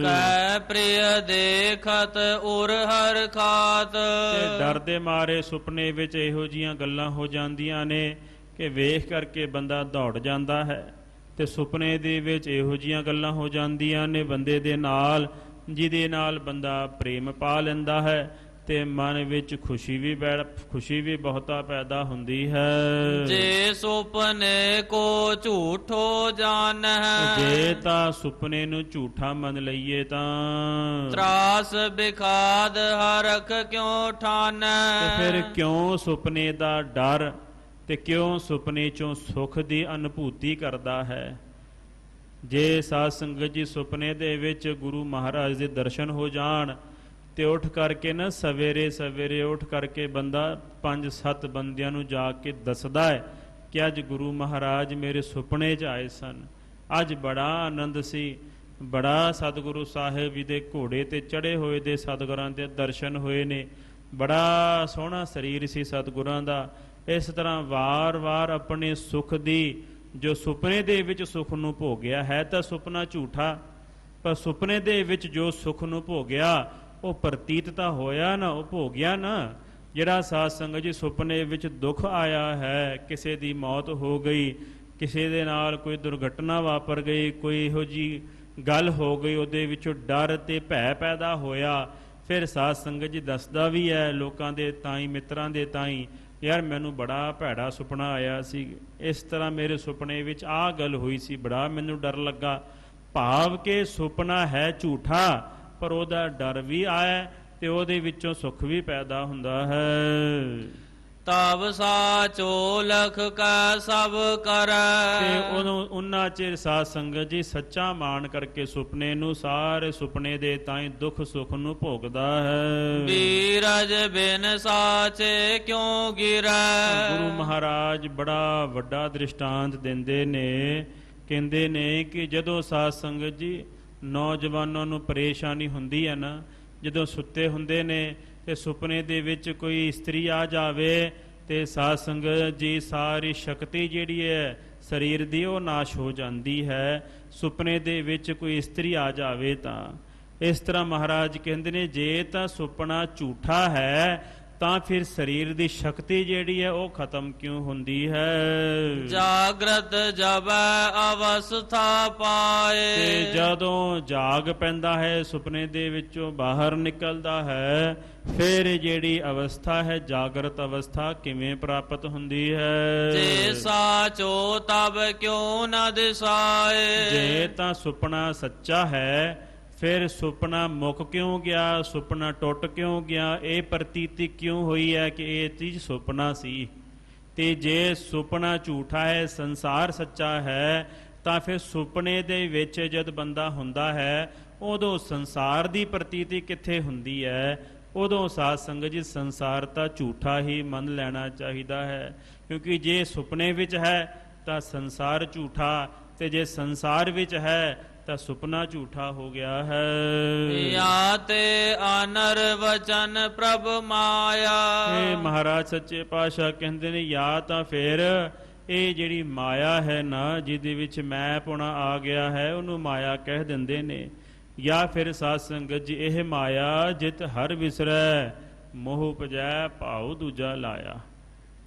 ਕੈ ਪ੍ਰਿਯ ਦੇਖਤ ਉਰ ਹਰ ਖਾਤ। ਤੇ ਡਰ ਦੇ ਮਾਰੇ ਸੁਪਨੇ ਵਿੱਚ ਇਹੋ ਜੀਆਂ ਗੱਲਾਂ ਹੋ ਜਾਂਦੀਆਂ ਨੇ ਕਿ ਵੇਖ ਕਰਕੇ ਬੰਦਾ ਦੌੜ ਜਾਂਦਾ ਹੈ। ਤੇ ਸੁਪਨੇ ਦੇ ਵਿੱਚ ਇਹੋ ਜੀਆਂ ਗੱਲਾਂ ਹੋ ਜਾਂਦੀਆਂ ਨੇ ਬੰਦੇ ਦੇ ਨਾਲ, ਜਿਹਦੇ ਨਾਲ ਬੰਦਾ ਪ੍ਰੇਮ ਪਾ ਲੈਂਦਾ ਹੈ ਤੇ ਮਨ ਵਿੱਚ ਖੁਸ਼ੀ ਵੀ ਬਹੁਤਾ ਪੈਦਾ ਹੁੰਦੀ ਹੈ। ਜੇ ਸੁਪਨੇ ਕੋ ਝੂਠੋ ਜਾਣੈ। ਜੇ ਤਾਂ ਸੁਪਨੇ ਨੂੰ ਝੂਠਾ ਮੰਨ ਲਈਏ ਤਾਂ ਤਰਾਸ ਬਿਖਾਦ ਹਰਖ ਕਿਉ ਠਾਨੈ। ਤੇ ਫਿਰ ਕਿਉਂ ਸੁਪਨੇ ਦਾ ਡਰ ਤੇ ਕਿਉਂ ਸੁਪਨੇ ਚੋਂ ਸੁਖ ਦੀ ਅਨੁਭੂਤੀ ਕਰਦਾ ਹੈ। ਜੇ ਸਾਧ ਸੰਗਤ ਜੀ ਸੁਪਨੇ ਦੇ ਵਿੱਚ ਗੁਰੂ ਮਹਾਰਾਜ ਦੇ ਦਰਸ਼ਨ ਹੋ ਜਾਣ ਤੇ ਉੱਠ ਕਰਕੇ ਨਾ ਸਵੇਰੇ ਉੱਠ ਕਰਕੇ ਬੰਦਾ 5-7 ਬੰਦਿਆਂ ਨੂੰ ਜਾ ਕੇ ਦੱਸਦਾ ਹੈ ਕਿ ਅੱਜ ਗੁਰੂ ਮਹਾਰਾਜ ਮੇਰੇ ਸੁਪਨੇ 'ਚ ਆਏ ਸਨ, ਅੱਜ ਬੜਾ ਆਨੰਦ ਸੀ, ਬੜਾ ਸਤਿਗੁਰੂ ਸਾਹਿਬ ਜੀ ਦੇ ਘੋੜੇ ਤੇ ਚੜ੍ਹੇ ਹੋਏ ਦੇ ਸਤਿਗੁਰਾਂ ਦੇ ਦਰਸ਼ਨ ਹੋਏ ਨੇ, ਬੜਾ ਸੋਹਣਾ ਸਰੀਰ ਸੀ ਸਤਿਗੁਰਾਂ ਦਾ। ਇਸ ਤਰ੍ਹਾਂ ਵਾਰ-ਵਾਰ ਆਪਣੇ ਸੁਖ ਦੀ, ਜੋ ਸੁਪਨੇ ਦੇ ਵਿੱਚ ਸੁਖ ਨੂੰ ਭੋਗਿਆ ਹੈ ਤਾਂ ਸੁਪਨਾ ਝੂਠਾ, ਪਰ ਸੁਪਨੇ ਦੇ ਵਿੱਚ ਜੋ ਸੁਖ ਨੂੰ ਭੋਗਿਆ ਉਹ ਪ੍ਰਤੀਤ ਤਾਂ ਹੋਇਆ ਨਾ, ਉਹ ਭੋਗਿਆ ਨਾ। ਜਿਹੜਾ ਸਾਧ ਸੰਗਤ ਜੀ ਸੁਪਨੇ ਵਿੱਚ ਦੁੱਖ ਆਇਆ ਹੈ, ਕਿਸੇ ਦੀ ਮੌਤ ਹੋ ਗਈ, ਕਿਸੇ ਦੇ ਨਾਲ ਕੋਈ ਦੁਰਘਟਨਾ ਵਾਪਰ ਗਈ, ਕੋਈ ਇਹੋ ਜਿਹੀ ਗੱਲ ਹੋ ਗਈ, ਉਹਦੇ ਵਿੱਚੋਂ ਡਰ ਤੇ ਭੈ ਪੈਦਾ ਹੋਇਆ। ਫਿਰ ਸਾਧ ਸੰਗਤ ਜੀ ਦੱਸਦਾ ਵੀ ਹੈ ਲੋਕਾਂ ਦੇ ਤਾਈਂ, ਮਿੱਤਰਾਂ ਦੇ ਤਾਈਂ, ਯਾਰ ਮੈਨੂੰ ਬੜਾ ਭੈੜਾ ਸੁਪਨਾ ਆਇਆ ਸੀ, ਇਸ ਤਰ੍ਹਾਂ ਮੇਰੇ ਸੁਪਨੇ ਵਿੱਚ ਆਹ ਗੱਲ ਹੋਈ ਸੀ, ਬੜਾ ਮੈਨੂੰ ਡਰ ਲੱਗਾ। ਭਾਵ ਕਿ ਸੁਪਨਾ ਹੈ ਝੂਠਾ, ਪਰ ਉਹਦਾ ਡਰ ਵੀ ਆਇਆ ਤੇ ਉਹਦੇ ਵਿੱਚੋਂ ਸੁੱਖ ਵੀ ਪੈਦਾ ਹੁੰਦਾ ਹੈ। ਤਬ ਸਾਚੋ ਲਖ ਕਾ ਸਭ ਤੇ ਕਰੈ। ਉਹਨਾਂ ਚਿਰ ਸਾਧ ਸੰਗਤ ਜੀ ਸੱਚਾ ਮਾਣ ਕਰਕੇ ਸੁਪਨੇ ਨੂੰ, ਸਾਰੇ ਸੁਪਨੇ ਦੇ ਤਾਈਂ ਦੁੱਖ ਸੁੱਖ ਨੂੰ ਭੋਗਦਾ ਹੈ। ਬੀਰਜ ਬਿਨ ਸਾਚੇ ਕਿਉ ਗਿਰੈ। ਗੁਰੂ ਮਹਾਰਾਜ ਬੜਾ ਵੱਡਾ ਦ੍ਰਿਸ਼ਟਾਂਤ ਦਿੰਦੇ ਨੇ, ਕਹਿੰਦੇ ਨੇ ਕਿ ਜਦੋਂ ਸਾਧ ਸੰਗਤ ਜੀ ਨੌਜਵਾਨਾਂ ਨੂੰ ਪਰੇਸ਼ਾਨੀ ਹੁੰਦੀ ਹੈ ਨਾ, ਜਦੋਂ ਸੁੱਤੇ ਹੁੰਦੇ ਨੇ ਤੇ ਸੁਪਨੇ ਦੇ ਵਿੱਚ ਕੋਈ ਇਸਤਰੀ ਆ ਜਾਵੇ ਤੇ ਸਾਧ ਸੰਗਤ ਜੀ ਸਾਰੀ ਸ਼ਕਤੀ ਜਿਹੜੀ ਹੈ ਸਰੀਰ ਦੀ ਉਹ ਨਾਸ਼ ਹੋ ਜਾਂਦੀ ਹੈ। ਸੁਪਨੇ ਦੇ ਵਿੱਚ ਕੋਈ ਇਸਤਰੀ ਆ ਜਾਵੇ ਤਾਂ ਇਸ ਤਰ੍ਹਾਂ ਮਹਾਰਾਜ ਕਹਿੰਦੇ ਨੇ ਜੇ ਤਾਂ ਸੁਪਨਾ ਝੂਠਾ ਹੈ ਤਾਂ ਫਿਰ ਸਰੀਰ ਦੀ ਸ਼ਕਤੀ ਜਿਹੜੀ ਹੈ ਉਹ ਖਤਮ ਕਿਉਂ ਹੁੰਦੀ ਹੈ। ਜਾਗਰਤ ਜਬ ਅਵਸਥਾ ਪਾਏ। ਤੇ ਜਦੋਂ ਜਾਗ ਪੈਂਦਾ ਹੈ, ਸੁਪਨੇ ਦੇ ਵਿੱਚੋਂ ਬਾਹਰ ਨਿਕਲਦਾ ਹੈ, ਫਿਰ ਜਿਹੜੀ ਅਵਸਥਾ ਹੈ ਜਾਗਰਤ ਅਵਸਥਾ ਕਿਵੇਂ ਪ੍ਰਾਪਤ ਹੁੰਦੀ ਹੈ। ਜੇ ਸਾਚੋ ਤਬ ਕਿਉ ਨ ਦਿਸਾਏ। ਜੇ ਤਾਂ ਸੁਪਨਾ ਸੱਚਾ ਹੈ ਫਿਰ ਸੁਪਨਾ ਮੁੱਕ ਕਿਉਂ ਗਿਆ, ਸੁਪਨਾ ਟੁੱਟ ਕਿਉਂ ਗਿਆ, ਇਹ ਪ੍ਰਤੀਤੀ ਕਿਉਂ ਹੋਈ ਹੈ ਕਿ ਇਹ ਚੀਜ਼ ਸੁਪਨਾ ਸੀ। ਤੇ ਜੇ ਸੁਪਨਾ ਝੂਠਾ ਹੈ, ਸੰਸਾਰ ਸੱਚਾ ਹੈ, ਤਾਂ ਫਿਰ ਸੁਪਨੇ ਦੇ ਵਿੱਚ ਜਦ ਬੰਦਾ ਹੁੰਦਾ ਹੈ ਉਦੋਂ ਸੰਸਾਰ ਦੀ ਪ੍ਰਤੀਤੀ ਕਿੱਥੇ ਹੁੰਦੀ ਹੈ। ਉਦੋਂ ਸਾਧ ਸੰਗਤ ਜੀ ਸੰਸਾਰ ਤਾਂ ਝੂਠਾ ਹੀ ਮੰਨ ਲੈਣਾ ਚਾਹੀਦਾ ਹੈ, ਕਿਉਂਕਿ ਜੇ ਸੁਪਨੇ ਵਿੱਚ ਹੈ ਤਾਂ ਸੰਸਾਰ ਝੂਠਾ, ਤੇ ਜੇ ਸੰਸਾਰ ਵਿੱਚ ਹੈ ਤਾਂ ਸੁਪਨਾ ਝੂਠਾ ਹੋ ਗਿਆ ਹੈ। ਯਾ ਤੇ ਅਨਰ ਵਚਨ ਪ੍ਰਭ ਮਾਇਆ। ਇਹ ਮਹਾਰਾਜ ਸੱਚੇ ਪਾਤਸ਼ਾਹ ਕਹਿੰਦੇ ਨੇ ਜਾਂ ਤਾਂ ਫਿਰ ਇਹ ਜਿਹੜੀ ਮਾਇਆ ਹੈ ਨਾ ਜਿਹਦੇ ਵਿੱਚ ਮੈਂ ਪੁਣਾ ਆ ਗਿਆ ਹੈ ਉਹਨੂੰ ਮਾਇਆ ਕਹਿ ਦਿੰਦੇ ਨੇ, ਜਾਂ ਫਿਰ ਸਾਧ ਸੰਗਤ ਜੀ ਇਹ ਮਾਇਆ ਜਿਤ ਹਰ ਵਿਸਰੈ ਮੋਹ ਉਪਜੈ ਭਾਉ ਦੂਜਾ ਲਾਇਆ।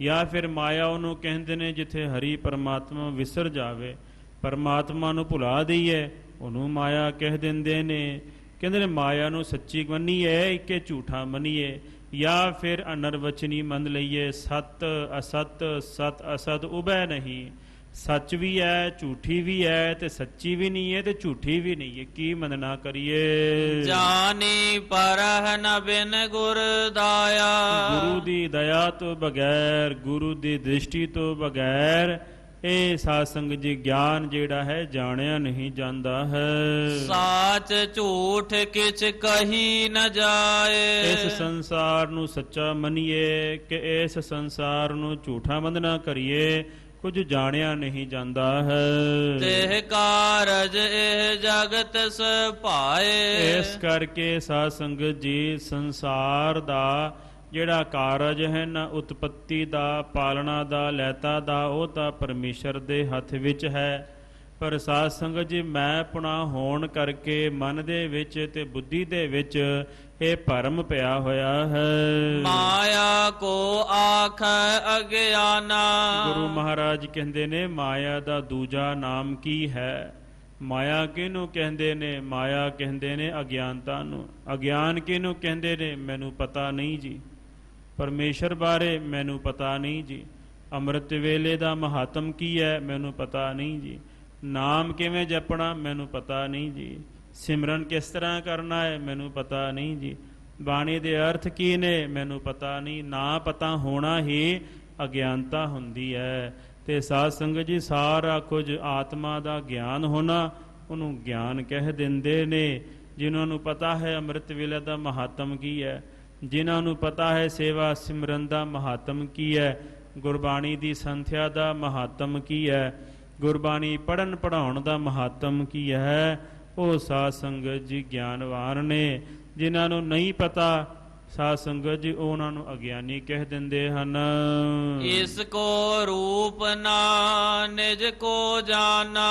ਜਾਂ ਫਿਰ ਮਾਇਆ ਉਹਨੂੰ ਕਹਿੰਦੇ ਨੇ ਜਿੱਥੇ ਹਰੀ ਪਰਮਾਤਮਾ ਵਿਸਰ ਜਾਵੇ, ਪਰਮਾਤਮਾ ਨੂੰ ਭੁਲਾ ਦਈਏ, ਉਹਨੂੰ ਮਾਇਆ ਕਹਿ ਦਿੰਦੇ ਨੇ। ਕਹਿੰਦੇ ਨੇ ਮਾਇਆ ਨੂੰ ਸੱਚੀ ਮੰਨੀਏ ਇੱਕੇ ਝੂਠਾ ਮੰਨੀਏ, ਜਾਂ ਫਿਰ ਅਨਰਵਚਨੀ ਮੰਨ ਲਈਏ। ਸਤ ਅਸਤ, ਸਤ ਅਸਤ ਉਭੈ ਨਹੀਂ, ਸੱਚ ਵੀ ਹੈ ਝੂਠੀ ਵੀ ਹੈ, ਤੇ ਸੱਚੀ ਵੀ ਨਹੀਂ ਹੈ ਤੇ ਝੂਠੀ ਵੀ ਨਹੀਂ ਹੈ, ਕੀ ਮੰਨਣਾ ਕਰੀਏ। ਜਾਨੀ ਪਰਹ ਨ ਬਿਨ ਗੁਰ ਦਾਇਆ। ਗੁਰੂ ਦੀ ਦਇਆ ਤੋਂ ਬਗੈਰ, ਗੁਰੂ ਦੀ ਦ੍ਰਿਸ਼ਟੀ ਤੋਂ ਬਗੈਰ ਇਹ ਸਾਧ ਸੰਗਤ ਜੀ ਗਿਆਨ ਜਿਹੜਾ ਹੈ ਜਾਣਿਆ ਨਹੀਂ ਜਾਂਦਾ ਹੈ। ਸਾਚ ਝੂਠ ਕਿਛ ਕਹੀ ਨ ਜਾਏ। ਇਸ ਸੰਸਾਰ ਨੂੰ ਸੱਚਾ ਮੰਨੀਏ ਕਿ ਇਸ ਸੰਸਾਰ ਨੂੰ ਝੂਠਾ ਮੰਨ ਨਾ ਕਰੀਏ, ਕੁਝ ਜਾਣਿਆ ਨਹੀਂ ਜਾਂਦਾ ਹੈ। ਤਿਹ ਕਾਰਜ ਇਹ ਜਗਤ ਸੁਭਾਏ। ਇਸ ਕਰਕੇ ਸਾਧ ਸੰਗਤ ਜੀ ਸੰਸਾਰ ਦਾ ਜਿਹੜਾ ਕਾਰਜ ਹੈ ਨਾ ਉਤਪੱਤੀ ਦਾ, ਪਾਲਣਾ ਦਾ, ਲੈਤਾ ਦਾ, ਉਹ ਤਾਂ ਪਰਮੇਸ਼ਰ ਦੇ ਹੱਥ ਵਿੱਚ ਹੈ। ਪਰ ਸਾਧ ਸੰਗਤ ਜੀ ਮੈਂ ਪੁਣਾ ਹੋਣ ਕਰਕੇ ਮਨ ਦੇ ਵਿੱਚ ਤੇ ਬੁੱਧੀ ਦੇ ਵਿੱਚ ਇਹ ਭਰਮ ਪਿਆ ਹੋਇਆ ਹੈ। ਮਾਇਆ ਕੋ ਆਖੈ ਅਗਿਆਨਾ। ਗੁਰੂ ਮਹਾਰਾਜ ਕਹਿੰਦੇ ਨੇ ਮਾਇਆ ਦਾ ਦੂਜਾ ਨਾਮ ਕੀ ਹੈ। ਮਾਇਆ ਕਿਹਨੂੰ ਕਹਿੰਦੇ ਨੇ? ਮਾਇਆ ਕਹਿੰਦੇ ਨੇ ਅਗਿਆਨਤਾ ਨੂੰ। ਅਗਿਆਨ ਕਿਹਨੂੰ ਕਹਿੰਦੇ ਨੇ? ਮੈਨੂੰ ਪਤਾ ਨਹੀਂ ਜੀ। ਪਰਮੇਸ਼ਰ ਬਾਰੇ ਮੈਨੂੰ ਪਤਾ ਨਹੀਂ ਜੀ। ਅੰਮ੍ਰਿਤ ਵੇਲੇ ਦਾ ਮਹਾਤਮ ਕੀ ਹੈ? ਮੈਨੂੰ ਪਤਾ ਨਹੀਂ ਜੀ। ਨਾਮ ਕਿਵੇਂ ਜਪਣਾ? ਮੈਨੂੰ ਪਤਾ ਨਹੀਂ ਜੀ। ਸਿਮਰਨ ਕਿਸ ਤਰ੍ਹਾਂ ਕਰਨਾ ਹੈ? ਮੈਨੂੰ ਪਤਾ ਨਹੀਂ ਜੀ। ਬਾਣੀ ਦੇ ਅਰਥ ਕੀ ਨੇ? ਮੈਨੂੰ ਪਤਾ ਨਹੀਂ। ਨਾ ਪਤਾ ਹੋਣਾ ਹੀ ਅਗਿਆਨਤਾ ਹੁੰਦੀ ਹੈ। ਤੇ ਸਾਧ ਸੰਗਤ ਜੀ ਸਾਰਾ ਕੁਝ ਆਤਮਾ ਦਾ ਗਿਆਨ ਹੋਣਾ ਉਹਨੂੰ ਗਿਆਨ ਕਹਿ ਦਿੰਦੇ ਨੇ। ਜਿਨ੍ਹਾਂ ਨੂੰ ਪਤਾ ਹੈ ਅੰਮ੍ਰਿਤ ਵੇਲੇ ਦਾ ਮਹਾਤਮ ਕੀ ਹੈ, ਜਿਨ੍ਹਾਂ ਨੂੰ ਪਤਾ ਹੈ ਸੇਵਾ ਸਿਮਰਨ ਦਾ ਮਹਾਤਮ ਕੀ ਹੈ, ਗੁਰਬਾਣੀ ਦੀ ਸੰਥਿਆ ਦਾ ਮਹਾਤਮ ਕੀ ਹੈ, ਗੁਰਬਾਣੀ ਪੜ੍ਹਨ ਪੜ੍ਹਾਉਣ ਦਾ ਮਹਾਤਮ ਕੀ ਹੈ, ਉਹ ਸਾਧ ਸੰਗਤ ਜੀ ਗਿਆਨਵਾਨ ਨੇ। ਜਿਨ੍ਹਾਂ ਨੂੰ ਨਹੀਂ ਪਤਾ ਸਾਧ ਸੰਗਤ ਜੀ ਉਹਨਾਂ ਨੂੰ ਅਗਿਆਨੀ ਕਹਿ ਦਿੰਦੇ ਹਨ। ਇਸ ਕੋ ਰੂਪ ਨਾ ਨਿਜ ਕੋ ਜਾਣਾ।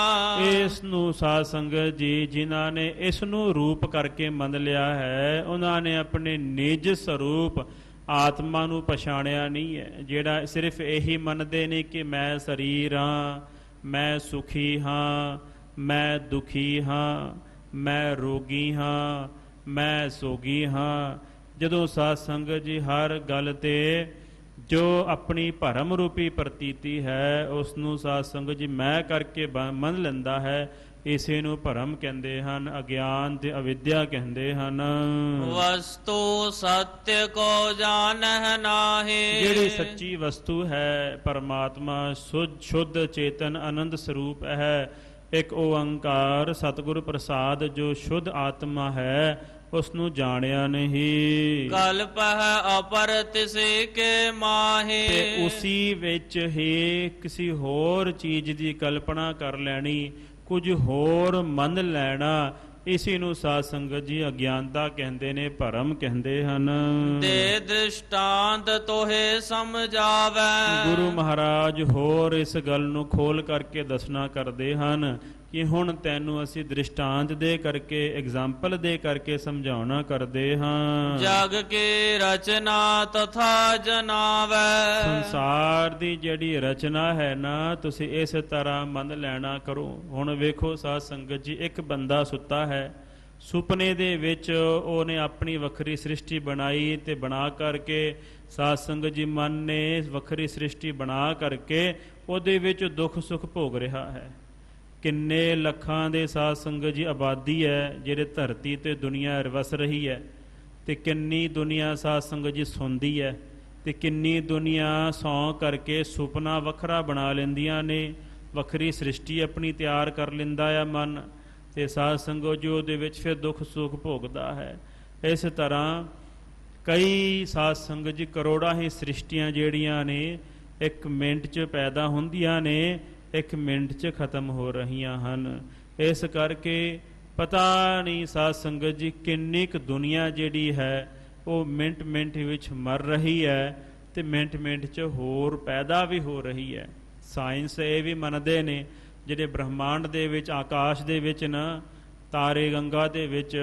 ਇਸ ਨੂੰ ਸਾਧ ਸੰਗਤ ਜੀ ਜਿਨ੍ਹਾਂ ਨੇ ਇਸ ਨੂੰ ਰੂਪ ਕਰਕੇ ਮੰਨ ਲਿਆ ਹੈ ਉਹਨਾਂ ਨੇ ਆਪਣੇ ਨਿਜ ਸਰੂਪ ਆਤਮਾ ਨੂੰ ਪਛਾਣਿਆ ਨਹੀਂ ਹੈ। ਜਿਹੜਾ ਸਿਰਫ ਇਹੀ ਮੰਨਦੇ ਨੇ ਕਿ ਮੈਂ ਸਰੀਰ ਹਾਂ, ਮੈਂ ਸੁਖੀ ਹਾਂ, ਮੈਂ ਦੁਖੀ ਹਾਂ, ਮੈਂ ਰੋਗੀ ਹਾਂ, ਮੈਂ ਸੋਗੀ ਹਾਂ। ਜਦੋਂ ਸਾਧ ਸੰਗਤ ਜੀ ਹਰ ਗੱਲ ਤੇ ਜੋ ਆਪਣੀ ਭਰਮ ਰੂਪੀ ਪ੍ਰਤੀਤੀ ਹੈ ਉਸ ਨੂੰ ਸਾਧ ਸੰਗਤ ਜੀ ਮੈਂ ਕਰਕੇ ਮੰਨ ਲੈਂਦਾ ਹੈ, ਇਸੇ ਨੂੰ ਭਰਮ ਕਹਿੰਦੇ ਹਨ, ਅਗਿਆਨ ਤੇ ਅਵਿਦਿਆ ਕਹਿੰਦੇ ਹਨ। ਵਸਤੂ ਸਤਿ ਕੋ ਜਾਣਹਿ ਨਾਹੀ। ਜਿਹੜੀ ਸੱਚੀ ਵਸਤੂ ਹੈ ਪਰਮਾਤਮਾ ਸ਼ੁੱਧ ਚੇਤਨ ਆਨੰਦ ਸਰੂਪ ਹੈ, ਇੱਕ ਓੰਕਾਰ ਸਤਿਗੁਰ ਪ੍ਰਸਾਦ ਜੋ ਸ਼ੁੱਧ ਆਤਮਾ ਹੈ ਉਸ ਨੂੰ ਜਾਣਿਆ ਨਹੀਂ। ਕਲਪ ਹੈ ਅਪਰ ਤਿਸੇ ਕੇ ਮਾਹੀ। ਤੇ ਉਸੀ ਵਿੱਚ ਹੀ ਕਿਸੇ ਹੋਰ ਚੀਜ਼ ਦੀ ਕਲਪਨਾ ਕਰ ਲੈਣੀ, ਕੁਝ ਹੋਰ ਮੰਨ ਲੈਣਾ, ਇਸੇ ਨੂੰ ਸਾਧ ਸੰਗਤ ਜੀ ਅਗਿਆਨਤਾ ਕਹਿੰਦੇ ਨੇ, ਭਰਮ ਕਹਿੰਦੇ ਹਨ। ਦੇ ਦ੍ਰਿਸ਼ਟਾਂਤ ਤੋਹੇ ਸਮਝਾਵੈ। ਗੁਰੂ ਮਹਾਰਾਜ ਹੋਰ ਇਸ ਗੱਲ ਨੂੰ ਖੋਲ ਕਰਕੇ ਦੱਸਣਾ ਕਰਦੇ ਹਨ ਕਿ ਹੁਣ ਤੈਨੂੰ ਅਸੀਂ ਦ੍ਰਿਸ਼ਟਾਂਤ ਦੇ ਕਰਕੇ, ਐਗਜ਼ਾਮਪਲ ਦੇ ਕਰਕੇ ਸਮਝਾਉਣਾ ਕਰਦੇ ਹਾਂ। ਜਗ ਕੀ ਰਚਨਾ ਤਥਾ ਜਨਾਵੈ। ਸੰਸਾਰ ਦੀ ਜਿਹੜੀ ਰਚਨਾ ਹੈ ਨਾ, ਤੁਸੀਂ ਇਸ ਤਰ੍ਹਾਂ ਮੰਨ ਲੈਣਾ ਕਰੋ। ਹੁਣ ਵੇਖੋ ਸਾਧ ਸੰਗਤ ਜੀ, ਇੱਕ ਬੰਦਾ ਸੁੱਤਾ ਹੈ, ਸੁਪਨੇ ਦੇ ਵਿੱਚ ਉਹਨੇ ਆਪਣੀ ਵੱਖਰੀ ਸ੍ਰਿਸ਼ਟੀ ਬਣਾਈ ਤੇ ਬਣਾ ਕਰਕੇ ਸਾਧ ਸੰਗਤ ਜੀ ਮਨ ਨੇ ਵੱਖਰੀ ਸ੍ਰਿਸ਼ਟੀ ਬਣਾ ਕਰਕੇ ਉਹਦੇ ਵਿੱਚ ਦੁੱਖ ਸੁੱਖ ਭੋਗ ਰਿਹਾ ਹੈ। ਕਿੰਨੇ ਲੱਖਾਂ ਦੇ ਸਾਧ ਸੰਗਤ ਜੀ ਆਬਾਦੀ ਹੈ ਜਿਹੜੇ ਧਰਤੀ ਤੇ ਦੁਨੀਆ ਵਸ ਰਹੀ ਹੈ, ਤੇ ਕਿੰਨੀ ਦੁਨੀਆ ਸਾਧ ਸੰਗਤ ਜੀ ਸੌਂਦੀ ਹੈ, ਤੇ ਕਿੰਨੀ ਦੁਨੀਆ ਸੌਂ ਕਰਕੇ ਸੁਪਨਾ ਵੱਖਰਾ ਬਣਾ ਲੈਂਦੀਆਂ ਨੇ, ਵੱਖਰੀ ਸ੍ਰਿਸ਼ਟੀ ਆਪਣੀ ਤਿਆਰ ਕਰ ਲੈਂਦਾ ਆ ਮਨ, ਤੇ ਸਾਧ ਸੰਗਤ ਜੀ ਉਹਦੇ ਵਿੱਚ ਫਿਰ ਦੁੱਖ ਸੁੱਖ ਭੋਗਦਾ ਹੈ। ਇਸ ਤਰ੍ਹਾਂ ਕਈ ਸਾਧ ਸੰਗਤ ਜੀ ਕਰੋੜਾਂ ਹੀ ਸ੍ਰਿਸ਼ਟੀਆਂ ਜਿਹੜੀਆਂ ਨੇ ਇੱਕ ਮਿੰਟ 'ਚ ਪੈਦਾ ਹੁੰਦੀਆਂ ਨੇ, ਇੱਕ ਮਿੰਟ 'ਚ ਖਤਮ ਹੋ ਰਹੀਆਂ ਹਨ। ਇਸ ਕਰਕੇ ਪਤਾ ਨਹੀਂ ਸਾਧ ਸੰਗਤ ਜੀ ਕਿੰਨੀ ਕੁ ਦੁਨੀਆ ਜਿਹੜੀ ਹੈ ਉਹ ਮਿੰਟ ਮਿੰਟ ਵਿੱਚ ਮਰ ਰਹੀ ਹੈ, ਤੇ ਮਿੰਟ ਮਿੰਟ 'ਚ ਹੋਰ ਪੈਦਾ ਵੀ ਹੋ ਰਹੀ ਹੈ। ਸਾਇੰਸ ਇਹ ਵੀ ਮੰਨਦੇ ਨੇ ਜਿਹੜੇ ਬ੍ਰਹਮਾਂਡ ਦੇ ਵਿੱਚ, ਆਕਾਸ਼ ਦੇ ਵਿੱਚ ਨਾ, ਤਾਰੇ ਗੰਗਾ ਦੇ ਵਿੱਚ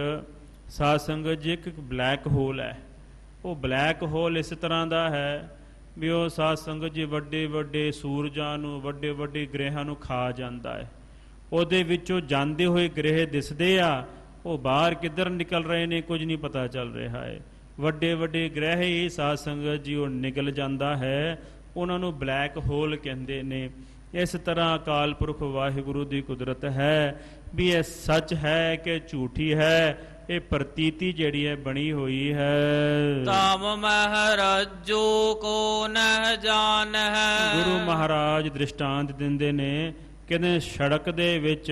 ਸਾਧ ਸੰਗਤ ਜੀ ਇੱਕ ਬਲੈਕ ਹੋਲ ਹੈ। ਉਹ ਬਲੈਕ ਹੋਲ ਇਸ ਤਰ੍ਹਾਂ ਦਾ ਹੈ ਵੀ ਉਹ ਸਾਧ ਸੰਗਤ ਜੀ ਵੱਡੇ ਵੱਡੇ ਸੂਰਜਾਂ ਨੂੰ, ਵੱਡੇ ਵੱਡੇ ਗ੍ਰਹਿਾਂ ਨੂੰ ਖਾ ਜਾਂਦਾ ਹੈ। ਉਹਦੇ ਵਿੱਚੋਂ ਜਾਂਦੇ ਹੋਏ ਗ੍ਰਹਿ ਦਿਸਦੇ ਆ, ਉਹ ਬਾਹਰ ਕਿੱਧਰ ਨਿਕਲ ਰਹੇ ਨੇ ਕੁਝ ਨਹੀਂ ਪਤਾ ਚੱਲ ਰਿਹਾ ਹੈ। ਵੱਡੇ ਵੱਡੇ ਗ੍ਰਹਿ ਹੀ ਸਾਧ ਸੰਗਤ ਜੀ ਉਹ ਨਿਕਲ ਜਾਂਦਾ ਹੈ, ਉਹਨਾਂ ਨੂੰ ਬਲੈਕ ਹੋਲ ਕਹਿੰਦੇ ਨੇ। ਇਸ ਤਰ੍ਹਾਂ ਅਕਾਲ ਪੁਰਖ ਵਾਹਿਗੁਰੂ ਦੀ ਕੁਦਰਤ ਹੈ ਵੀ ਇਹ ਸੱਚ ਹੈ ਕਿ ਝੂਠੀ ਹੈ, ਇਹ ਪ੍ਰਤੀਤੀ ਜਿਹੜੀ ਹੈ ਬਣੀ ਹੋਈ ਹੈ। ਤਾਮ ਮਹਾਰਾਜੋ ਕੋ ਨਹਿ ਜਾਣਹਿ। ਗੁਰੂ ਮਹਾਰਾਜ ਦ੍ਰਿਸ਼ਟਾਂਤ ਦਿੰਦੇ ਨੇ, ਕਹਿੰਦੇ ਸੜਕ ਦੇ ਵਿੱਚ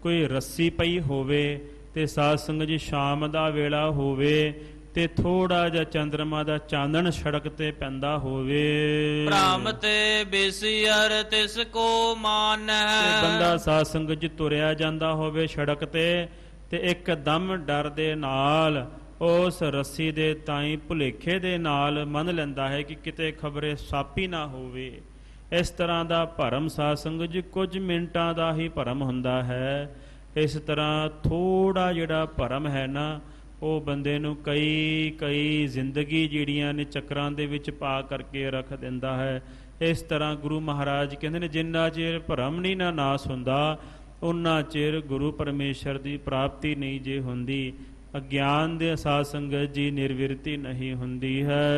ਕੋਈ ਰੱਸੀ ਪਈ ਹੋਵੇ ਤੇ ਸਾਧ ਸੰਗਤ ਜੀ ਸ਼ਾਮ ਦਾ ਵੇਲਾ ਹੋਵੇ ਤੇ ਥੋੜਾ ਜਿਹਾ ਚੰਦਰਮਾ ਦਾ ਚਾਨਣ ਸੜਕ ਤੇ ਪੈਂਦਾ ਹੋਵੇ, ਭ੍ਰਮ ਤੇ ਬਿਸਿਅਰ ਤਿਸ ਕੋ ਮਾਨਹਿ। ਬੰਦਾ ਸਾਧ ਸੰਗਤ ਜੀ ਤੁਰਿਆ ਜਾਂਦਾ ਹੋਵੇ ਸੜਕ ਤੇ ਇੱਕਦਮ ਡਰ ਦੇ ਨਾਲ ਉਸ ਰੱਸੀ ਦੇ ਤਾਈਂ ਭੁਲੇਖੇ ਦੇ ਨਾਲ ਮੰਨ ਲੈਂਦਾ ਹੈ ਕਿ ਕਿਤੇ ਖਬਰੇ ਸਾਪੀ ਨਾ ਹੋਵੇ। ਇਸ ਤਰ੍ਹਾਂ ਦਾ ਭਰਮ ਸਾਧ ਸੰਗਤ ਜੀ ਕੁਝ ਮਿੰਟਾਂ ਦਾ ਹੀ ਭਰਮ ਹੁੰਦਾ ਹੈ। ਇਸ ਤਰ੍ਹਾਂ ਥੋੜਾ ਜਿਹੜਾ ਭਰਮ ਹੈ ਨਾ, ਉਹ ਬੰਦੇ ਨੂੰ ਕਈ ਜ਼ਿੰਦਗੀ ਜਿਹੜੀਆਂ ਨੇ ਚੱਕਰਾਂ ਦੇ ਵਿੱਚ ਪਾ ਕਰਕੇ ਰੱਖ ਦਿੰਦਾ ਹੈ। ਇਸ ਤਰ੍ਹਾਂ ਗੁਰੂ ਮਹਾਰਾਜ ਕਹਿੰਦੇ ਨੇ, ਜਿੰਨਾ ਚਿਰ ਭਰਮ ਨਹੀਂ ਨਾ ਨਾਸ ਹੁੰਦਾ, ਉਨਾ ਚਿਰ ਗੁਰੂ ਪਰਮੇਸ਼ਰ ਦੀ ਪ੍ਰਾਪਤੀ ਨਹੀਂ ਜੇ ਹੁੰਦੀ। ਅਗਿਆਨ ਦੇ ਸਾਧ ਸੰਗਤ ਜੀ ਨਿਰਵਿਰਤੀ ਨਹੀਂ ਹੁੰਦੀ ਹੈ।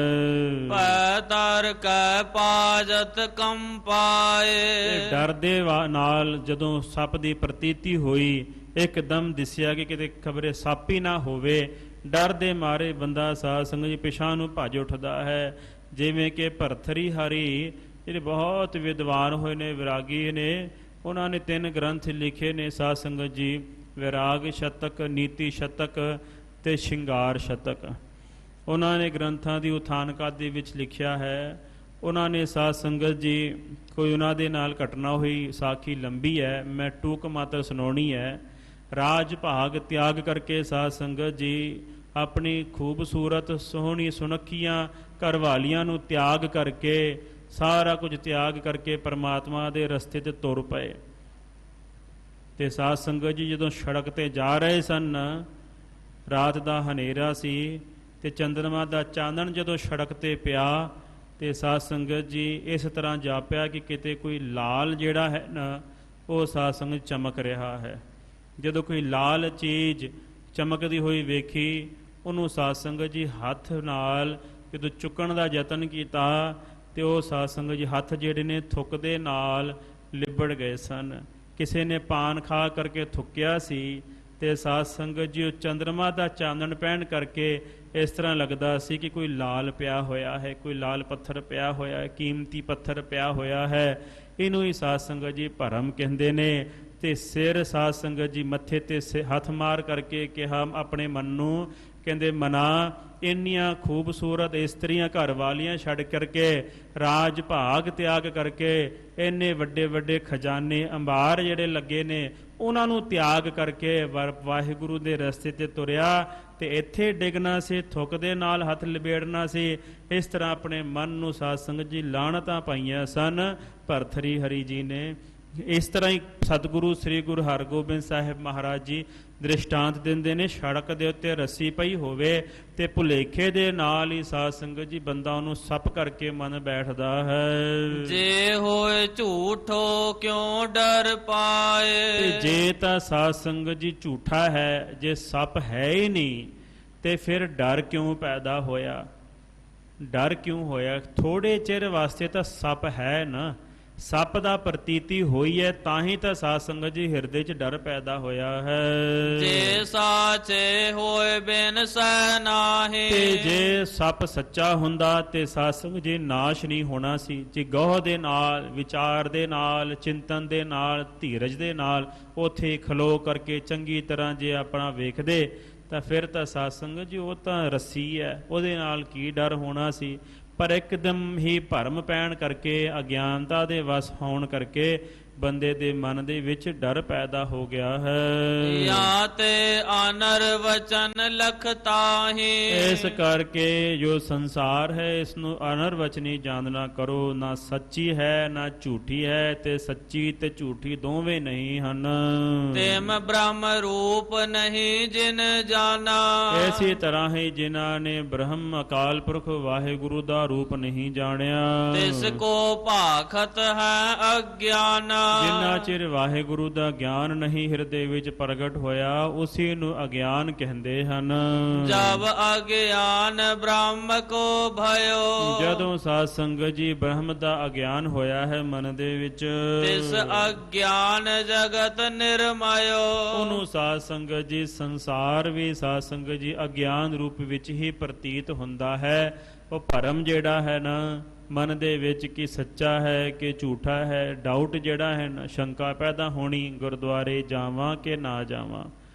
ਪੈ ਤਰ ਕੈ ਪਾਜਤ ਕੰਪਾਏ। ਡਰ ਦੇ ਨਾਲ ਜਦੋਂ ਸੱਪ ਦੀ ਪ੍ਰਤੀਤੀ ਹੋਈ, ਇੱਕਦਮ ਦਿਸਿਆ ਕਿ ਕਿਤੇ ਖਬਰੇ ਸੱਪ ਹੀ ਨਾ ਹੋਵੇ, ਡਰ ਦੇ ਮਾਰੇ ਬੰਦਾ ਸਾਧ ਸੰਗਤ ਜੀ ਪਿਛਾਂ ਨੂੰ ਭੱਜ ਉੱਠਦਾ ਹੈ। ਜਿਵੇਂ ਕਿ ਭਰਥਰੀ ਹਰੀ ਜਿਹੜੇ ਬਹੁਤ ਵਿਦਵਾਨ ਹੋਏ ਨੇ, ਵਿਰਾਗੀ ਨੇ, ਉਹਨਾਂ ਨੇ 3 ਗ੍ਰੰਥ ਲਿਖੇ ਨੇ ਸਾਧ ਸੰਗਤ ਜੀ, ਵਿਰਾਗ ਸ਼ਤਕ, ਨੀਤੀ ਸ਼ਤਕ ਤੇ ਸ਼ਿੰਗਾਰ ਸ਼ਤਕ। ਉਹਨਾਂ ਨੇ ਗ੍ਰੰਥਾਂ ਦੀ ਉਥਾਨਕਾ ਦੇ ਵਿੱਚ ਲਿਖਿਆ ਹੈ। ਉਹਨਾਂ ਨੇ ਸਾਧ ਸੰਗਤ ਜੀ, ਕੋਈ ਉਹਨਾਂ ਦੇ ਨਾਲ ਘਟਨਾ ਹੋਈ, ਸਾਖੀ ਲੰਬੀ ਹੈ, ਮੈਂ ਟੂਕ ਮਾਤਰ ਸੁਣਾਉਣੀ ਹੈ। ਰਾਜ ਭਾਗ ਤਿਆਗ ਕਰਕੇ ਸਾਧ ਸੰਗਤ ਜੀ ਆਪਣੀ ਖੂਬਸੂਰਤ ਸੋਹਣੀ ਸੁਨੱਖੀਆਂ ਘਰਵਾਲੀਆਂ ਨੂੰ ਤਿਆਗ ਕਰਕੇ, ਸਾਰਾ ਕੁਝ ਤਿਆਗ ਕਰਕੇ ਪਰਮਾਤਮਾ ਦੇ ਰਸਤੇ ਤੇ ਤੁਰ ਪਏ। ਤੇ ਸਾਧ ਸੰਗਤ ਜੀ ਜਦੋਂ ਸੜਕ ਤੇ ਜਾ ਰਹੇ ਸਨ, ਰਾਤ ਦਾ ਹਨੇਰਾ ਸੀ ਤੇ ਚੰਦਰਮਾ ਦਾ ਚਾਨਣ ਜਦੋਂ ਸੜਕ ਤੇ ਪਿਆ, ਤੇ ਸਾਧ ਸੰਗਤ ਜੀ ਇਸ ਤਰ੍ਹਾਂ ਜਾਪਿਆ ਕਿ ਕਿਤੇ ਕੋਈ ਲਾਲ ਜਿਹੜਾ ਹੈ ਨਾ, ਉਹ ਸਾਧ ਸੰਗਤ ਚਮਕ ਰਿਹਾ ਹੈ। ਜਦੋਂ ਕੋਈ ਲਾਲ ਚੀਜ਼ ਚਮਕਦੀ ਹੋਈ ਵੇਖੀ, ਉਹਨੂੰ ਸਾਧ ਸੰਗਤ ਜੀ ਹੱਥ ਨਾਲ ਜਦੋਂ ਚੁੱਕਣ ਦਾ ਯਤਨ ਕੀਤਾ, ਤੇ ਉਹ ਸਾਧ ਸੰਗਤ ਜੀ ਹੱਥ ਜਿਹੜੇ ਨੇ ਥੁੱਕ ਦੇ ਨਾਲ ਲਿਬੜ ਗਏ ਸਨ। ਕਿਸੇ ਨੇ ਪਾਨ ਖਾ ਕਰਕੇ ਥੁੱਕਿਆ ਸੀ ਤੇ ਸਾਧ ਸੰਗਤ ਜੀ ਉਹ ਚੰਦਰਮਾ ਦਾ ਚਾਨਣ ਪੈਣ ਕਰਕੇ ਇਸ ਤਰ੍ਹਾਂ ਲੱਗਦਾ ਸੀ ਕਿ ਕੋਈ ਲਾਲ ਪਿਆ ਹੋਇਆ ਹੈ, ਕੋਈ ਲਾਲ ਪੱਥਰ ਪਿਆ ਹੋਇਆ ਹੈ, ਕੀਮਤੀ ਪੱਥਰ ਪਿਆ ਹੋਇਆ ਹੈ। ਇਹਨੂੰ ਹੀ ਸਾਧ ਸੰਗਤ ਜੀ ਭਰਮ ਕਹਿੰਦੇ ਨੇ। ਤੇ ਸਿਰ ਸਾਧ ਸੰਗਤ ਜੀ ਮੱਥੇ ਤੇ ਹੱਥ ਮਾਰ ਕਰਕੇ ਕਿਹਾ ਆਪਣੇ ਮਨ ਨੂੰ, ਕਹਿੰਦੇ ਮਨਾ ਇੰਨੀਆਂ ਖੂਬਸੂਰਤ ਇਸਤਰੀਆਂ ਘਰ ਵਾਲੀਆਂ ਛੱਡ ਕਰਕੇ ਰਾਜ ਭਾਗ ਤਿਆਗ ਕਰਕੇ ਇੰਨੇ ਵੱਡੇ ਵੱਡੇ ਖਜ਼ਾਨੇ ਅੰਬਾਰ ਜਿਹੜੇ ਲੱਗੇ ਨੇ ਉਹਨਾਂ ਨੂੰ ਤਿਆਗ ਕਰਕੇ ਵਾਹਿਗੁਰੂ ਦੇ ਰਸਤੇ ਤੇ ਤੁਰਿਆ ਤੇ ਇੱਥੇ ਡਿੱਗਣਾ ਸੀ, ਥੁੱਕ ਦੇ ਨਾਲ ਹੱਥ ਲਬੇੜਨਾ ਸੀ। ਇਸ ਤਰ੍ਹਾਂ ਆਪਣੇ ਮਨ ਨੂੰ ਸਾਧ ਸੰਗਤ ਜੀ ਲਾਹਣਤਾਂ ਪਾਈਆਂ ਸਨ ਭਰਥਰੀ ਹਰੀ ਜੀ ਨੇ। ਇਸ ਤਰ੍ਹਾਂ ਹੀ ਸਤਿਗੁਰੂ ਸ੍ਰੀ ਗੁਰੂ ਹਰਗੋਬਿੰਦ ਸਾਹਿਬ ਮਹਾਰਾਜ ਜੀ ਦ੍ਰਿਸ਼ਟਾਂਤ ਦਿੰਦੇ ਨੇ, ਸੜਕ ਦੇ ਉੱਤੇ ਰੱਸੀ ਪਈ ਹੋਵੇ ਤੇ ਭੁਲੇਖੇ ਦੇ ਨਾਲ ਹੀ ਸਾਧ ਸੰਗਤ ਜੀ ਬੰਦਾ ਉਹਨੂੰ ਸੱਪ ਕਰਕੇ ਮਨ ਬੈਠਦਾ ਹੈ। ਜੇ ਹੋਏ ਝੂਠੋ ਕਿਉਂ ਡਰ ਪਾਏ। ਤੇ ਜੇ ਤਾਂ ਸਾਧ ਸੰਗਤ ਜੀ ਝੂਠਾ ਹੈ, ਜੇ ਸੱਪ ਹੈ ਹੀ ਨਹੀਂ ਤੇ ਫਿਰ ਡਰ ਕਿਉਂ ਪੈਦਾ ਹੋਇਆ? ਡਰ ਕਿਉਂ ਹੋਇਆ? ਥੋੜੇ ਚਿਰ ਵਾਸਤੇ ਤਾਂ ਸੱਪ ਹੈ ਨਾ, ਸੱਪ ਦਾ ਪ੍ਰਤੀਤੀ ਹੋਈ ਹੈ ਤਾਂ ਹੀ ਤਾਂ ਸਾਧ ਸੰਗਤ ਜੀ ਹਿਰਦੇ 'ਚ ਡਰ ਪੈਦਾ ਹੋਇਆ ਹੈ। ਜੇ ਸਾਚੇ ਹੋਏ ਬਿਨ ਸਹਿ ਨਾਹੀ। ਤੇ ਜੇ ਸੱਪ ਸੱਚਾ ਹੁੰਦਾ ਤੇ ਸਾਧ ਸੰਗਤ ਜੀ ਨਾਸ਼ ਨਹੀਂ ਹੋਣਾ ਸੀ। ਜੇ ਗਹੁ ਦੇ ਨਾਲ, ਵਿਚਾਰ ਦੇ ਨਾਲ, ਚਿੰਤਨ ਦੇ ਨਾਲ, ਧੀਰਜ ਦੇ ਨਾਲ ਉੱਥੇ ਖਲੋ ਕਰਕੇ ਚੰਗੀ ਤਰ੍ਹਾਂ ਜੇ ਆਪਣਾ ਵੇਖਦੇ ਤਾਂ ਫਿਰ ਤਾਂ ਸਾਧ ਸੰਗਤ ਜੀ ਉਹ ਤਾਂ ਰੱਸੀ ਹੈ, ਉਹਦੇ ਨਾਲ ਕੀ ਡਰ ਹੋਣਾ ਸੀ। ਪਰ ਇੱਕਦਮ ਹੀ ਭਰਮ ਪੈਣ ਕਰਕੇ, ਅਗਿਆਨਤਾ ਦੇ ਵਸ ਹੋਣ ਕਰਕੇ ਬੰਦੇ ਦੇ ਮਨ ਦੇ ਵਿੱਚ ਡਰ ਪੈਦਾ ਹੋ ਗਿਆ ਹੈ। ਜਾਂ ਤੇ ਆਨਰ ਵਚਨ ਲਖ ਤਾਹੀ। ਇਸ ਕਰਕੇ ਜੋ ਸੰਸਾਰ ਹੈ ਇਸ ਨੂੰ ਅਨਰ ਵਚਨੀ ਜਾਣਨਾ ਕਰੋ। ਨਾ ਸੱਚੀ ਹੈ ਨਾ ਝੂਠੀ ਹੈ, ਤੇ ਸੱਚੀ ਤੇ ਝੂਠੀ ਦੋਵੇਂ ਨਹੀਂ ਹਨ। ਤੇਮ ਬ੍ਰਹਮ ਰੂਪ ਨਹੀਂ ਜਿਨ ਜਾਣਾ। ਇਸੇ ਤਰ੍ਹਾਂ ਹੀ ਜਿਨ੍ਹਾਂ ਨੇ ਬ੍ਰਹਮ ਅਕਾਲ ਪੁਰਖ ਵਾਹਿਗੁਰੂ ਦਾ ਰੂਪ ਨਹੀਂ ਜਾਣਿਆ, ਤਿਸ ਕੋ ਭਾਖਤ ਹੈ ਅਗਿਆਨਾ। ਜਿੰਨਾ ਚਿਰ ਵਾਹਿਗੁਰੂ ਦਾ ਗਿਆਨ ਨਹੀਂ ਹਿਰਦੇ ਵਿੱਚ ਪ੍ਰਗਟ ਹੋਇਆ ਉਸੇ ਨੂੰ ਅਗਿਆਨ ਕਹਿੰਦੇ ਹਨ। ਜਬ ਅਗਿਆਨ ਬ੍ਰਹਮ ਕੋ ਭਇਓ। ਜਦੋਂ ਸਾਧ ਸੰਗਤ ਜੀ ਬ੍ਰਹਮ ਦਾ ਅਗਿਆਨ ਹੋਇਆ ਹੈ ਮਨ ਦੇ ਵਿੱਚ, ਤਿਸ ਅਗਿਆਨ ਜਗਤ ਨਿਰਮਾਇਓ। ਉਹਨੂੰ ਸਾਧ ਸੰਗਤ ਜੀ ਸੰਸਾਰ ਵੀ ਸਾਧ ਸੰਗਤ ਜੀ ਅਗਿਆਨ ਰੂਪ ਵਿੱਚ ਹੀ ਪ੍ਰਤੀਤ ਹੁੰਦਾ ਹੈ। ਉਹ ਭਰਮ ਜਿਹੜਾ ਹੈ ਨਾ ਮਨ ਦੇ ਵਿੱਚ ਕਿ ਸੱਚਾ ਹੈ ਕਿ ਝੂਠਾ ਹੈ, ਡਾਊਟ ਜਿਹੜਾ ਹੈ ਨਾ, ਸ਼ੰਕਾ ਪੈਦਾ ਹੋਣੀ, ਗੁਰਦੁਆਰੇ ਜਾਵਾਂ ਕਿ ਨਾ ਜਾਵਾਂ,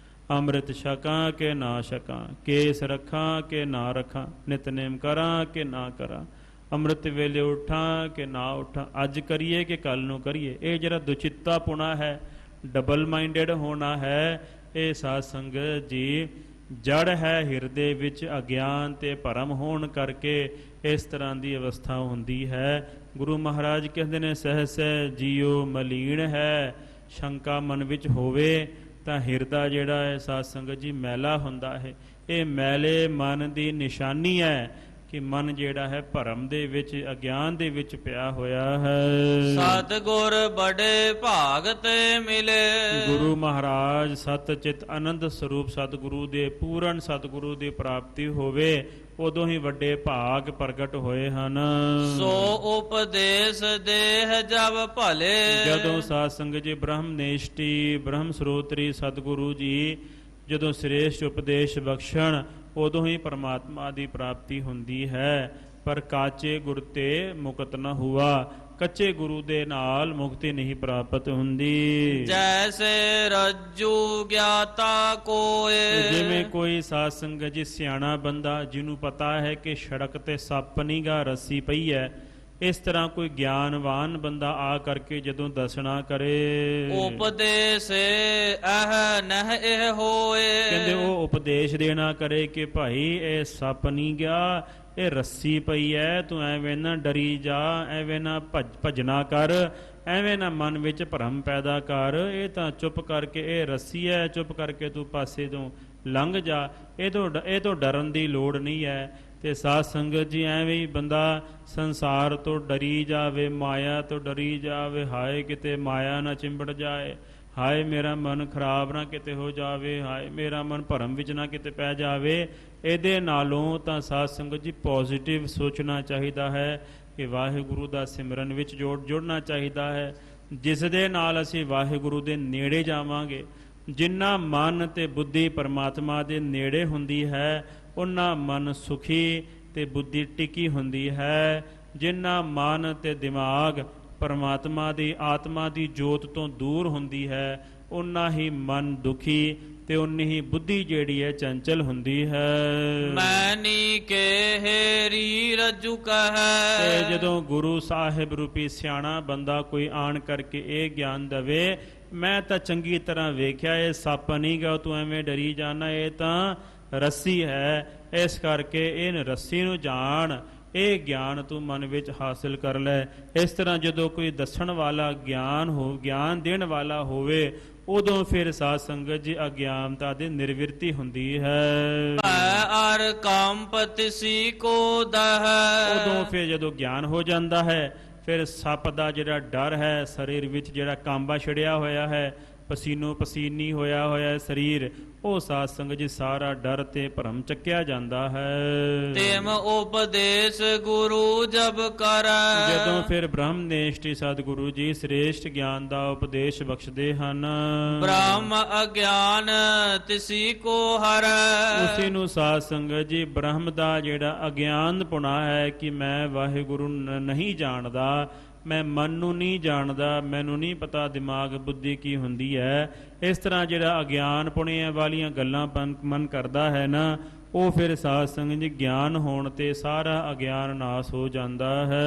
ਅੰਮ੍ਰਿਤ ਛਕਾਂ ਕਿ ਨਾ ਛਕਾਂ, ਕੇਸ ਰੱਖਾਂ ਕਿ ਨਾ ਰੱਖਾਂ, ਨਿਤਨੇਮ ਕਰਾਂ ਕਿ ਨਾ ਕਰਾਂ, ਅੰਮ੍ਰਿਤ ਵੇਲੇ ਉੱਠਾਂ ਕਿ ਨਾ ਉੱਠਾਂ, ਅੱਜ ਕਰੀਏ ਕਿ ਕੱਲ ਨੂੰ ਕਰੀਏ। ਇਹ ਜਿਹੜਾ ਦੁਚਿੱਤਾ ਪੁਣਾ ਹੈ, ਡਬਲ ਮਾਈਂਡਡ ਹੋਣਾ ਹੈ, ਇਹ ਸਾਧ ਸੰਗਤ ਜੀ ਜੜ ਹੈ ਹਿਰਦੇ ਵਿੱਚ ਅਗਿਆਨ ਤੇ ਭਰਮ ਹੋਣ ਕਰਕੇ ਇਸ ਤਰ੍ਹਾਂ ਦੀ ਅਵਸਥਾ ਹੁੰਦੀ ਹੈ। ਗੁਰੂ ਮਹਾਰਾਜ ਕਹਿੰਦੇ ਨੇ ਸਹਿ ਜੀਉ ਮਲੀਨ ਹੈ। ਸ਼ੰਕਾ ਮਨ ਵਿੱਚ ਹੋਵੇ ਤਾਂ ਹਿਰਦਾ ਜਿਹੜਾ ਹੈ ਸਾਧ ਸੰਗਤ ਜੀ ਮੈਲਾ ਹੁੰਦਾ ਹੈ। ਇਹ ਮੈਲੇ ਮਨ ਦੀ ਨਿਸ਼ਾਨੀ ਹੈ ਕਿ ਮਨ ਜਿਹੜਾ ਹੈ ਭਰਮ ਦੇ ਵਿੱਚ ਅਗਿਆਨ ਦੇ ਵਿੱਚ ਪਿਆ ਹੋਇਆ ਹੈ। ਸਤਿਗੁਰ ਬੜੇ ਭਾਗ ਤੇ ਮਿਲੇ। ਗੁਰੂ ਮਹਾਰਾਜ ਸਤ ਚਿਤ ਆਨੰਦ ਸਰੂਪ ਸਤਿਗੁਰੂ ਦੇ ਪੂਰਨ ਸਤਿਗੁਰੂ ਦੀ ਪ੍ਰਾਪਤੀ ਹੋਵੇ ਉਦੋਂ ਹੀ ਵੱਡੇ ਭਾਗ ਪ੍ਰਗਟ ਹੋਏ ਹਨ। ਸੋ ਉਪਦੇਸ਼ ਦੇਹ ਜਬ ਭਲੇ। ਜਦੋਂ ਸਾਧ ਸੰਗਤ ਜੀ ਬ੍ਰਹਮ ਨੇਸ਼ਟੀ ਬ੍ਰਹਮ ਸਰੋਤਰੀ ਸਤਿਗੁਰੂ ਜੀ ਜਦੋਂ ਸ੍ਰੇਸ਼ਟ ਉਪਦੇਸ਼ ਬਖਸ਼ਣ ਉਦੋਂ ਹੀ ਪਰਮਾਤਮਾ ਦੀ ਪ੍ਰਾਪਤੀ ਹੁੰਦੀ ਹੈ। ਪਰ ਕਾਚੇ ਗੁਰ ਤੇ ਮੁਕਤ ਨ ਹੁਆ, ਕੱਚੇ ਗੁਰੂ ਦੇ ਨਾਲ ਮੁਕਤੀ ਨਹੀਂ ਪ੍ਰਾਪਤ ਹੁੰਦੀ। ਜੈਸੇ ਰੱਜੂ ਗਿਆਤਾ ਕੋਏ। ਜਿਵੇਂ ਕੋਈ ਸਾਧ ਸੰਗਤ ਜੀ ਸਿਆਣਾ ਬੰਦਾ ਜਿਹਨੂੰ ਪਤਾ ਹੈ ਕਿ ਸੜਕ ਤੇ ਸੱਪ ਨਹੀਂ ਗਾ ਰੱਸੀ ਪਈ ਹੈ, ਇਸ ਤਰ੍ਹਾਂ ਕੋਈ ਗਿਆਨਵਾਨ ਬੰਦਾ ਆ ਕਰਕੇ ਜਦੋਂ ਦੱਸਣਾ ਕਰੇ, ਉਪਦੇਸ਼ ਇਹ ਨਹਿ ਇਹ ਹੋਏ। ਕਹਿੰਦੇ ਉਹ ਉਪਦੇਸ਼ ਦੇਣਾ ਕਰੇ ਕਿ ਭਾਈ ਇਹ ਸੱਪ ਨਹੀਂ ਗਿਆ, ਇਹ ਰੱਸੀ ਪਈ ਐ, ਤੂੰ ਐਵੇਂ ਨਾ ਡਰੀ ਜਾ, ਐਵੇਂ ਨਾ ਭਜਣਾ ਕਰ, ਐਵੇਂ ਨਾ ਮਨ ਵਿੱਚ ਭਰਮ ਪੈਦਾ ਕਰ, ਇਹ ਤਾਂ ਚੁੱਪ ਕਰਕੇ ਇਹ ਰੱਸੀ ਐ, ਚੁੱਪ ਕਰਕੇ ਤੂੰ ਪਾਸੇ ਤੋਂ ਲੰਘ ਜਾ, ਇਹ ਤੋਂ ਡਰਨ ਦੀ ਲੋੜ ਨਹੀਂ ਹੈ। ਤੇ ਸਾਧ ਸੰਗਤ ਜੀ ਐਵੇਂ ਹੀ ਬੰਦਾ ਸੰਸਾਰ ਤੋਂ ਡਰੀ ਜਾਵੇ, ਮਾਇਆ ਤੋਂ ਡਰੀ ਜਾਵੇ, ਹਾਏ ਕਿਤੇ ਮਾਇਆ ਨਾ ਚਿੰਬੜ ਜਾਏ, ਹਾਏ ਮੇਰਾ ਮਨ ਖਰਾਬ ਨਾ ਕਿਤੇ ਹੋ ਜਾਵੇ, ਹਾਏ ਮੇਰਾ ਮਨ ਭਰਮ ਵਿੱਚ ਨਾ ਕਿਤੇ ਪੈ ਜਾਵੇ। ਇਹਦੇ ਨਾਲੋਂ ਤਾਂ ਸਾਧ ਸੰਗਤ ਜੀ ਪੋਜ਼ਿਟਿਵ ਸੋਚਣਾ ਚਾਹੀਦਾ ਹੈ ਕਿ ਵਾਹਿਗੁਰੂ ਦਾ ਸਿਮਰਨ ਵਿੱਚ ਜੁੜਨਾ ਚਾਹੀਦਾ ਹੈ। ਜਿਸ ਦੇ ਨਾਲ ਅਸੀਂ ਵਾਹਿਗੁਰੂ ਦੇ ਨੇੜੇ ਜਾਵਾਂਗੇ। ਜਿੰਨਾ ਮਨ ਤੇ ਬੁੱਧੀ ਪਰਮਾਤਮਾ ਦੇ ਨੇੜੇ ਹੁੰਦੀ ਹੈ, ਉਹਨਾਂ ਮਨ ਸੁਖੀ ਤੇ ਬੁੱਧੀ ਟਿਕੀ ਹੁੰਦੀ ਹੈ। ਜਿੰਨਾ ਮਨ ਤੇ ਦਿਮਾਗ ਪਰਮਾਤਮਾ ਦੀ ਆਤਮਾ ਦੀ ਜੋਤ ਤੋਂ ਦੂਰ ਹੁੰਦੀ ਹੈ, ਉਨਾ ਹੀ ਮਨ ਦੁਖੀ ਤੇ ਉਨੀ ਹੀ ਬੁੱਧੀ ਜਿਹੜੀ ਹੈ ਚੰਚਲ ਹੁੰਦੀ ਹੈ। ਮੈਨੀ ਕੇ ਹੇਰੀ ਰਜੂ ਕਹੈ। ਤੇ ਜਦੋਂ ਗੁਰੂ ਸਾਹਿਬ ਰੂਪੀ ਸਿਆਣਾ ਬੰਦਾ ਕੋਈ ਆਣ ਕਰਕੇ ਇਹ ਗਿਆਨ ਦਵੇ, ਮੈਂ ਤਾਂ ਚੰਗੀ ਤਰ੍ਹਾਂ ਵੇਖਿਆ ਇਹ ਸੱਪ ਨਹੀਂ ਗਾ, ਤੂੰ ਐਵੇਂ ਡਰੀ ਜਾਣਾ, ਇਹ ਤਾਂ ਰੱਸੀ ਹੈ, ਇਸ ਕਰਕੇ ਇਹ ਰੱਸੀ ਨੂੰ ਜਾਣ, ਇਹ ਗਿਆਨ ਤੂੰ ਮਨ ਵਿੱਚ ਹਾਸਿਲ ਕਰ ਲੈ। ਇਸ ਤਰ੍ਹਾਂ ਜਦੋਂ ਕੋਈ ਦੱਸਣ ਵਾਲਾ ਗਿਆਨ ਦੇਣ ਵਾਲਾ ਹੋਵੇ, ਉਦੋਂ ਫਿਰ ਸਾਧ ਸੰਗਤ ਜੀ ਅਗਿਆਨਤਾ ਦੀ ਨਿਰਵਿਰਤੀ ਹੁੰਦੀ ਹੈ। ਅਰ ਕੰਪ ਤਿਸੀ ਕੋ ਦਹ। ਉਦੋਂ ਫਿਰ ਜਦੋਂ ਗਿਆਨ ਹੋ ਜਾਂਦਾ ਹੈ, ਫਿਰ ਸੱਪ ਦਾ ਜਿਹੜਾ ਡਰ ਹੈ, ਸਰੀਰ ਵਿੱਚ ਜਿਹੜਾ ਕਾਂਬਾ ਛਿੜਿਆ ਹੋਇਆ ਹੈ, ਪਸੀਨੋ ਪਸੀਨੀ ਹੋਇਆ ਸਰੀਰ, ਉਹ ਸਾਧ ਸੰਗਤ ਜੀ ਸਾਰਾ ਡਰ ਤੇ ਭਰਮ ਚੱਕਿਆ ਜਾਂਦਾ ਹੈ। ਤੇਮ ਉਪਦੇਸ਼ ਗੁਰੂ ਜਬ ਕਰੈ। ਜਦੋਂ ਫਿਰ ਬ੍ਰਹਮ ਨਿਸ਼ਠੀ ਸਤਿਗੁਰੂ ਜੀ ਸ੍ਰੇਸ਼ਟ ਗਿਆਨ ਦਾ ਉਪਦੇਸ਼ ਬਖਸ਼ਦੇ ਹਨ। ਬ੍ਰਹਮ ਅਗਿਆਨ ਤਿਸੀ ਕੋ ਹਰੈ। ਉਸੇ ਨੂੰ ਸਾਧ ਸੰਗਤ ਜੀ ਬ੍ਰਹਮ ਦਾ ਜਿਹੜਾ ਅਗਿਆਨ ਪੁਣਾ ਹੈ ਕਿ ਮੈਂ ਵਾਹਿਗੁਰੂ ਨਹੀਂ ਜਾਣਦਾ, ਮੈਂ ਮਨ ਨੂੰ ਨਹੀਂ ਜਾਣਦਾ, ਮੈਨੂੰ ਨਹੀਂ ਪਤਾ ਦਿਮਾਗ ਬੁੱਧੀ ਕੀ ਹੁੰਦੀ ਹੈ, ਇਸ ਤਰ੍ਹਾਂ ਜਿਹੜਾ ਅਗਿਆਨ ਪੁਣੇ ਵਾਲੀਆਂ ਗੱਲਾਂ ਮਨ ਕਰਦਾ ਹੈ ਨਾ, ਉਹ ਫਿਰ ਸਾਧ ਸੰਗਤ ਜੀ ਗਿਆਨ ਹੋਣ ਤੇ ਸਾਰਾ ਅਗਿਆਨ ਨਾਸ ਹੋ ਜਾਂਦਾ ਹੈ।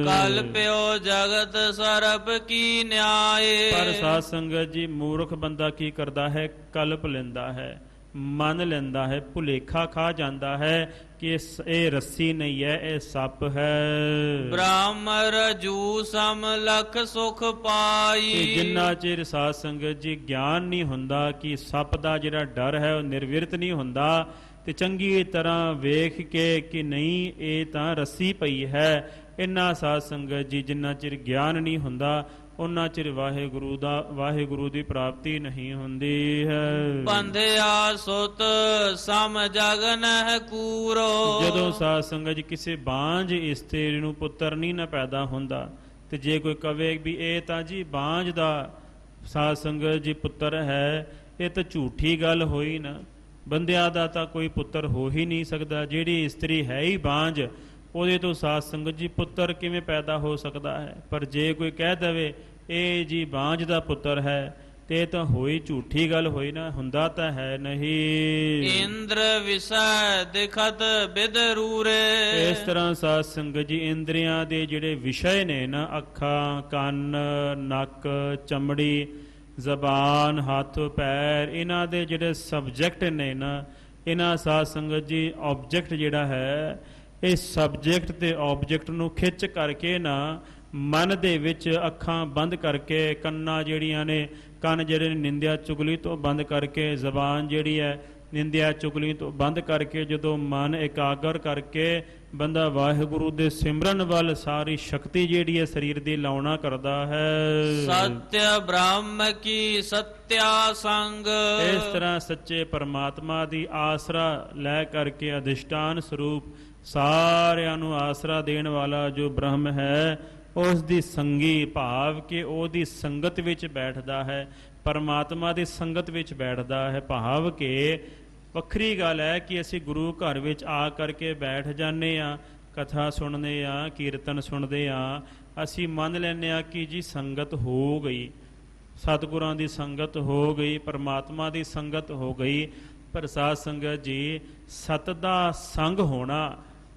ਕਲਪਿਓ ਜਗਤ ਸਰਬ ਕੀ ਨਿਆਏ। ਪਰ ਸਾਧ ਸੰਗਤ ਜੀ ਮੂਰਖ ਬੰਦਾ ਕੀ ਕਰਦਾ ਹੈ, ਕਲਪ ਲੈਂਦਾ ਹੈ, ਮੰਨ ਲੈਂਦਾ ਹੈ, ਭੁਲੇਖਾ ਖਾ ਜਾਂਦਾ ਹੈ ਕਿ ਇਹ ਰੱਸੀ ਨਹੀਂ ਹੈ, ਇਹ ਸੱਪ ਹੈ। ਬ੍ਰਹਮ ਰਜੂ ਸਮ ਲਖ ਸੁਖ ਪਾਈ। ਜਿੰਨਾ ਚਿਰ ਸਾਧ ਸੰਗਤ ਜੀ ਗਿਆਨ ਨਹੀਂ ਹੁੰਦਾ ਕਿ ਸੱਪ ਦਾ ਜਿਹੜਾ ਡਰ ਹੈ ਉਹ ਨਿਰਵਿਰਤ ਨਹੀਂ ਹੁੰਦਾ, ਤੇ ਚੰਗੀ ਤਰ੍ਹਾਂ ਵੇਖ ਕੇ ਕਿ ਨਹੀਂ ਇਹ ਤਾਂ ਰੱਸੀ ਪਈ ਹੈ, ਇੰਨਾ ਸਾਧ ਸੰਗਤ ਜੀ ਜਿੰਨਾ ਚਿਰ ਗਿਆਨ ਨਹੀਂ ਹੁੰਦਾ, ਉਹਨਾਂ ਚਿਰ ਵਾਹਿਗੁਰੂ ਦੀ ਪ੍ਰਾਪਤੀ ਨਹੀਂ ਹੁੰਦੀ ਹੈ। ਬੰਧਿਆ ਸੁਤ ਸਮ ਜਗਨ ਹੈ ਕੂਰੋ। ਜਦੋਂ ਸਾਧ ਸੰਗਤ ਜੀ ਕਿਸੇ ਬਾਂਝ ਇਸਤਰੀ ਨੂੰ ਪੁੱਤਰ ਨਹੀਂ ਨਾ ਪੈਦਾ ਹੁੰਦਾ, ਤੇ ਜੇ ਕੋਈ ਕਵੇ ਵੀ ਇਹ ਤਾਂ ਜੀ ਬਾਂਝ ਦਾ ਸਾਧ ਸੰਗਤ ਜੀ ਪੁੱਤਰ ਹੈ, ਇਹ ਤਾਂ ਝੂਠੀ ਗੱਲ ਹੋਈ ਨਾ। ਬੰਦਿਆਂ ਦਾ ਤਾਂ ਕੋਈ ਪੁੱਤਰ ਹੋ ਹੀ ਨਹੀਂ ਸਕਦਾ। ਜਿਹੜੀ ਇਸਤਰੀ ਹੈ ਹੀ ਬਾਂਝ, ਉਹਦੇ ਤੋਂ ਸਾਧ ਸੰਗਤ ਜੀ ਪੁੱਤਰ ਕਿਵੇਂ ਪੈਦਾ ਹੋ ਸਕਦਾ ਹੈ। ਪਰ ਜੇ ਕੋਈ ਕਹਿ ਦੇਵੇ ਇਹ ਜੀ ਬਾਂਝ ਦਾ ਪੁੱਤਰ ਹੈ, ਤੇ ਤਾਂ ਹੋਈ ਝੂਠੀ ਗੱਲ ਹੋਈ ਨਾ, ਹੁੰਦਾ ਤਾਂ ਹੈ ਨਹੀਂ। ਇੰਦਰ ਵਿਸ਼ੈ ਦਿਖਤ ਬਿਦਰੂਰੇ। ਇਸ ਤਰ੍ਹਾਂ ਸਾਧ ਸੰਗਤ ਜੀ ਇੰਦਰੀਆਂ ਦੇ ਜਿਹੜੇ ਵਿਸ਼ੇ ਨੇ ਨਾ, ਅੱਖਾਂ, ਕੰਨ, ਨੱਕ, ਚਮੜੀ, ਜ਼ਬਾਨ, ਹੱਥ, ਪੈਰ, ਇਹਨਾਂ ਦੇ ਜਿਹੜੇ ਸਬਜੈਕਟ ਨੇ ਨਾ, ਇਹਨਾਂ ਸਾਧ ਸੰਗਤ ਜੀ ਆਬਜੈਕਟ ਜਿਹੜਾ ਹੈ, ਇਹ ਸਬਜੈਕਟ ਤੇ ਆਬਜੈਕਟ ਨੂੰ ਖਿੱਚ ਕਰਕੇ ਨਾ ਮਨ ਦੇ ਵਿੱਚ ਅੱਖਾਂ ਬੰਦ ਕਰਕੇ, ਕੰਨਾਂ ਜਿਹੜੀਆਂ ਨੇ, ਕੰਨ ਜਿਹੜੇ ਨੇ ਨਿੰਦਿਆ ਚੁਗਲੀ ਤੋਂ ਬੰਦ ਕਰਕੇ, ਜ਼ਬਾਨ ਜਿਹੜੀ ਹੈ ਨਿੰਦਿਆ ਚੁਗਲੀ ਤੋਂ ਬੰਦ ਕਰਕੇ, ਜਦੋਂ ਮਨ ਇਕਾਗਰ ਕਰਕੇ ਬੰਦਾ ਵਾਹਿਗੁਰੂ ਦੇ ਸਿਮਰਨ ਵੱਲ ਸਾਰੀ ਸ਼ਕਤੀ ਜਿਹੜੀ ਹੈ ਸਰੀਰ ਦੀ ਲਾਉਣਾ ਕਰਦਾ ਹੈ। ਸਤਿ ਬ੍ਰਹਮ ਕੀ ਸਤਿਆ ਸੰਗ। ਇਸ ਤਰ੍ਹਾਂ ਸੱਚੇ ਪਰਮਾਤਮਾ ਦੀ ਆਸਰਾ ਲੈ ਕਰਕੇ ਅਧਿਸ਼ਟਾਨ ਸਰੂਪ ਸਾਰਿਆਂ ਨੂੰ ਆਸਰਾ ਦੇਣ ਵਾਲਾ ਜੋ ਬ੍ਰਹਮ ਹੈ, ਉਸ ਦੀ ਸੰਗੀ ਭਾਵ ਕਿ ਉਹਦੀ ਸੰਗਤ ਵਿੱਚ ਬੈਠਦਾ ਹੈ, ਪਰਮਾਤਮਾ ਦੀ ਸੰਗਤ ਵਿੱਚ ਬੈਠਦਾ ਹੈ। ਭਾਵ ਕਿ ਵੱਖਰੀ ਗੱਲ ਹੈ ਕਿ ਅਸੀਂ ਗੁਰੂ ਘਰ ਵਿੱਚ ਆ ਕਰਕੇ ਬੈਠ ਜਾਂਦੇ ਹਾਂ, ਕਥਾ ਸੁਣਦੇ ਹਾਂ, ਕੀਰਤਨ ਸੁਣਦੇ ਹਾਂ, ਅਸੀਂ ਮੰਨ ਲੈਂਦੇ ਹਾਂ ਕਿ ਜੀ ਸੰਗਤ ਹੋ ਗਈ, ਸਤਿਗੁਰਾਂ ਦੀ ਸੰਗਤ ਹੋ ਗਈ, ਪਰਮਾਤਮਾ ਦੀ ਸੰਗਤ ਹੋ ਗਈ। ਪਰ ਸਾਧ ਸੰਗਤ ਜੀ ਸਤ ਦਾ ਸੰਗ ਹੋਣਾ,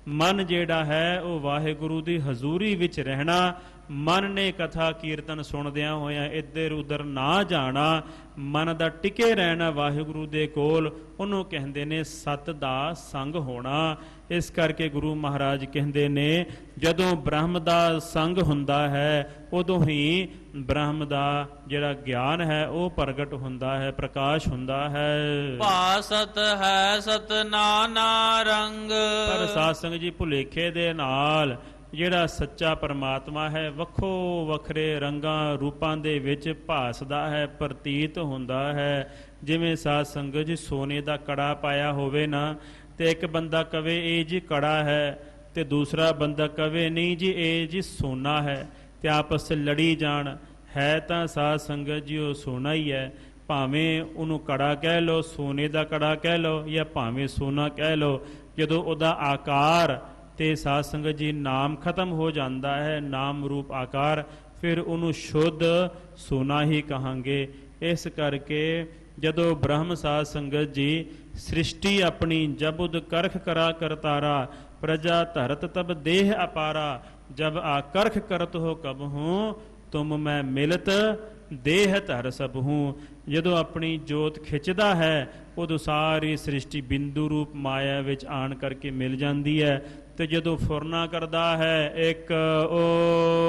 ਮਨ ਜਿਹੜਾ ਹੈ ਉਹ ਵਾਹਿਗੁਰੂ ਦੀ ਹਜ਼ੂਰੀ ਵਿੱਚ ਰਹਿਣਾ, ਮਨ ਨੇ ਕਥਾ ਕੀਰਤਨ ਸੁਣਦਿਆਂ ਹੋਇਆਂ ਇੱਧਰ ਉੱਧਰ ਨਾ ਜਾਣਾ, ਮਨ ਦਾ ਟਿਕੇ ਰਹਿਣਾ ਵਾਹਿਗੁਰੂ ਦੇ ਕੋਲ, ਉਹਨੂੰ ਕਹਿੰਦੇ ਨੇ ਸਤ ਦਾ ਸੰਗ ਹੋਣਾ। ਇਸ ਕਰਕੇ ਗੁਰੂ ਮਹਾਰਾਜ ਕਹਿੰਦੇ ਨੇ ਜਦੋਂ ਬ੍ਰਹਮ ਦਾ ਸੰਗ ਹੁੰਦਾ ਹੈ, ਉਦੋਂ ਹੀ ਬ੍ਰਹਮ ਦਾ ਜਿਹੜਾ ਗਿਆਨ ਹੈ ਉਹ ਪ੍ਰਗਟ ਹੁੰਦਾ ਹੈ, ਪ੍ਰਕਾਸ਼ ਹੁੰਦਾ ਹੈ। ਭਾਸਤ ਹੈ ਸਤ ਨਾਨਾ ਰੰਗ। ਪਰ ਸਾਧ ਸੰਗਤ ਜੀ ਭੁਲੇਖੇ ਦੇ ਨਾਲ ਜਿਹੜਾ ਸੱਚਾ ਪਰਮਾਤਮਾ ਹੈ ਵੱਖੋ ਵੱਖਰੇ ਰੰਗਾਂ ਰੂਪਾਂ ਦੇ ਵਿੱਚ ਭਾਸਦਾ ਹੈ, ਪ੍ਰਤੀਤ ਹੁੰਦਾ ਹੈ। ਜਿਵੇਂ ਸਾਧ ਸੰਗਤ ਜੀ ਸੋਨੇ ਦਾ ਕੜਾ ਪਾਇਆ ਹੋਵੇ ਨਾ, ਤੇ ਇੱਕ ਬੰਦਾ ਕਵੇ ਇਹ ਜੀ ਕੜਾ ਹੈ, ਤੇ ਦੂਸਰਾ ਬੰਦਾ ਕਵੇ ਨਹੀਂ ਜੀ ਇਹ ਜੀ ਸੋਨਾ ਹੈ, ਤੇ ਆਪਸ ਵਿੱਚ ਲੜੀ ਜਾਣ, ਹੈ ਤਾਂ ਸਾਧ ਸੰਗਤ ਜੀ ਉਹ ਸੋਨਾ ਹੀ ਹੈ। ਭਾਵੇਂ ਉਹਨੂੰ ਕੜਾ ਕਹਿ ਲਓ, ਸੋਨੇ ਦਾ ਕੜਾ ਕਹਿ ਲਓ, ਜਾਂ ਭਾਵੇਂ ਸੋਨਾ ਕਹਿ ਲਓ, ਜਦੋਂ ਉਹਦਾ ਆਕਾਰ ਤੇ ਸਾਧ ਸੰਗਤ ਜੀ ਨਾਮ ਖਤਮ ਹੋ ਜਾਂਦਾ ਹੈ, ਨਾਮ ਰੂਪ ਆਕਾਰ, ਫਿਰ ਉਹਨੂੰ ਸ਼ੁੱਧ ਸੋਨਾ ਹੀ ਕਹਾਂਗੇ। ਇਸ ਕਰਕੇ ਜਦੋਂ ਬ੍ਰਹਮ ਸਾਧ ਸੰਗਤ ਜੀ ਸ੍ਰਿਸ਼ਟੀ ਆਪਣੀ ਜਬੁਦ ਕਰਖ ਕਰਾ ਕਰਤਾਰਾ, ਪ੍ਰਜਾ ਧਰਤ ਤਬ ਦੇਹ ਅਪਾਰਾ, ਜਬ ਆਕਰਖ ਕਰਤ ਹੋ ਕਬ ਹੂੰ, ਤੁਮ ਮੈਂ ਮਿਲਤ ਦੇਹ ਧਰ ਸਭ ਹੂੰ। ਜਦੋਂ ਆਪਣੀ ਜੋਤ ਖਿੱਚਦਾ ਹੈ ਉਦੋਂ ਸਾਰੀ ਸ੍ਰਿਸ਼ਟੀ ਬਿੰਦੂ ਰੂਪ ਮਾਇਆ ਵਿੱਚ ਆਣ ਕਰਕੇ ਮਿਲ ਜਾਂਦੀ ਹੈ। ਤੇ ਜਦੋਂ ਫੁਰਨਾ ਕਰਦਾ ਹੈ ਇੱਕ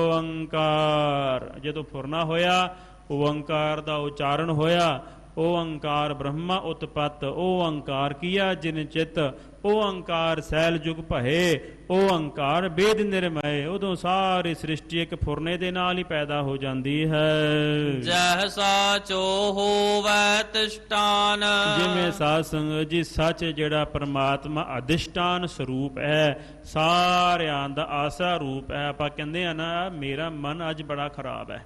ਓੰਕਾਰ, ਜਦੋਂ ਫੁਰਨਾ ਹੋਇਆ, ਓੰਕਾਰ ਦਾ ਉਚਾਰਨ ਹੋਇਆ, ਓੰਕਾਰ ਬ੍ਰਹਮਾ ਉਤਪਤ, ਓੰਕਾਰ ਕੀਆ ਜਿਨ ਚਿਤ, ਓੰਕਾਰ ਸੈਲ ਜੁਗ ਭਏ, ਓੰਕਾਰ ਬੇਦ ਨਿਰਮੈ। ਉਦੋਂ ਸਾਰੀ ਸ੍ਰਿਸ਼ਟੀ ਇੱਕ ਫੁਰਨੇ ਦੇ ਨਾਲ ਹੀ ਪੈਦਾ ਹੋ ਜਾਂਦੀ ਹੈ। ਜੈਸਾ ਚੋ ਹੋਵੈ ਤਿਸ਼ਟਾਨ, ਜਿਵੇਂ ਸਾਧ ਸੰਗਤ ਜੀ ਸੱਚ ਜਿਹੜਾ ਪਰਮਾਤਮਾ ਅਧਿਸ਼ਟਾਨ ਸਰੂਪ ਹੈ, ਸਾਰਿਆਂ ਦਾ ਆਸਰਾ ਰੂਪ ਹੈ। ਆਪਾਂ ਕਹਿੰਦੇ ਆ ਨਾ, ਮੇਰਾ ਮਨ ਅੱਜ ਬੜਾ ਖਰਾਬ ਹੈ,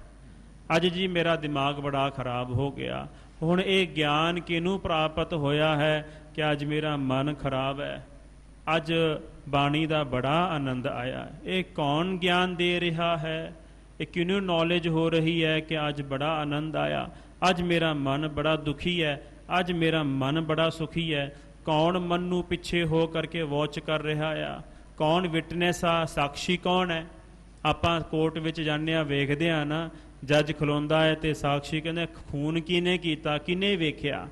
ਅੱਜ ਜੀ ਮੇਰਾ ਦਿਮਾਗ ਬੜਾ ਖਰਾਬ ਹੋ ਗਿਆ। ਹੁਣ ਇਹ ਗਿਆਨ ਕਿਹਨੂੰ ਪ੍ਰਾਪਤ ਹੋਇਆ ਹੈ ਕਿ ਅੱਜ ਮੇਰਾ ਮਨ ਖਰਾਬ ਹੈ, ਅੱਜ ਬਾਣੀ ਦਾ ਬੜਾ ਆਨੰਦ ਆਇਆ। ਇਹ ਕੌਣ ਗਿਆਨ ਦੇ ਰਿਹਾ ਹੈ? ਇਹ ਕਿਹਨੂੰ ਨੌਲੇਜ ਹੋ ਰਹੀ ਹੈ ਕਿ ਅੱਜ ਬੜਾ ਆਨੰਦ ਆਇਆ, ਅੱਜ ਮੇਰਾ ਮਨ ਬੜਾ ਦੁਖੀ ਹੈ, ਅੱਜ ਮੇਰਾ ਮਨ ਬੜਾ ਸੁਖੀ ਹੈ? ਕੌਣ ਮਨ ਨੂੰ ਪਿੱਛੇ ਹੋ ਕਰਕੇ ਵਾਚ ਕਰ ਰਿਹਾ ਆ? ਕੌਣ ਵਿਟਨੈਸ ਆ? ਸਾਖੀ ਕੌਣ ਹੈ? ਆਪਾਂ ਕੋਰਟ ਵਿੱਚ ਜਾਂਦੇ ਆ, ਵੇਖਦੇ ਆ ਨਾ, ਜੱਜ ਖਲੋਂਦਾ ਹੈ ਤੇ ਸਾਖੀ ਕਹਿੰਦੇ ਖੂਨ ਕਿਹਨੇ ਕੀਤਾ, ਕਿਹਨੇ ਵੇਖਿਆ?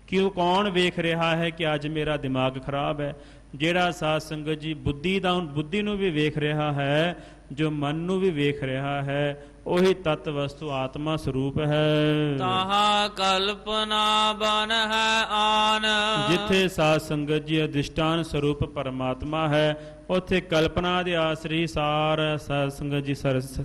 ਕਿਉਂ ਕੌਣ ਵੇਖ ਰਿਹਾ ਹੈ ਕਿ ਅੱਜ ਮੇਰਾ ਦਿਮਾਗ ਖਰਾਬ ਹੈ? ਜਿਹੜਾ ਸਾਧ ਸੰਗਤ ਜੀ ਬੁੱਧੀ ਨੂੰ ਵੀ ਵੇਖ ਰਿਹਾ ਹੈ, ਜੋ ਮਨ ਨੂੰ ਵੀ ਵੇਖ ਰਿਹਾ ਹੈ, ਉਹੀ ਤਤ ਵਸਤੂ ਆਤਮਾ ਸਰੂਪ ਹੈ। ਤਾਹਾ ਕਲਪਨਾ ਬਨ ਹੈ ਆਨ, ਜਿੱਥੇ ਸਾਧ ਸੰਗਤ ਜੀ ਅਧਿਸ਼ਟਾਨ ਸਰੂਪ ਪਰਮਾਤਮਾ ਹੈ, ਉੱਥੇ ਕਲਪਨਾ ਦੇ ਆਸਰੀ ਸਾਰ ਸਾਧ ਸੰਗਤ ਜੀ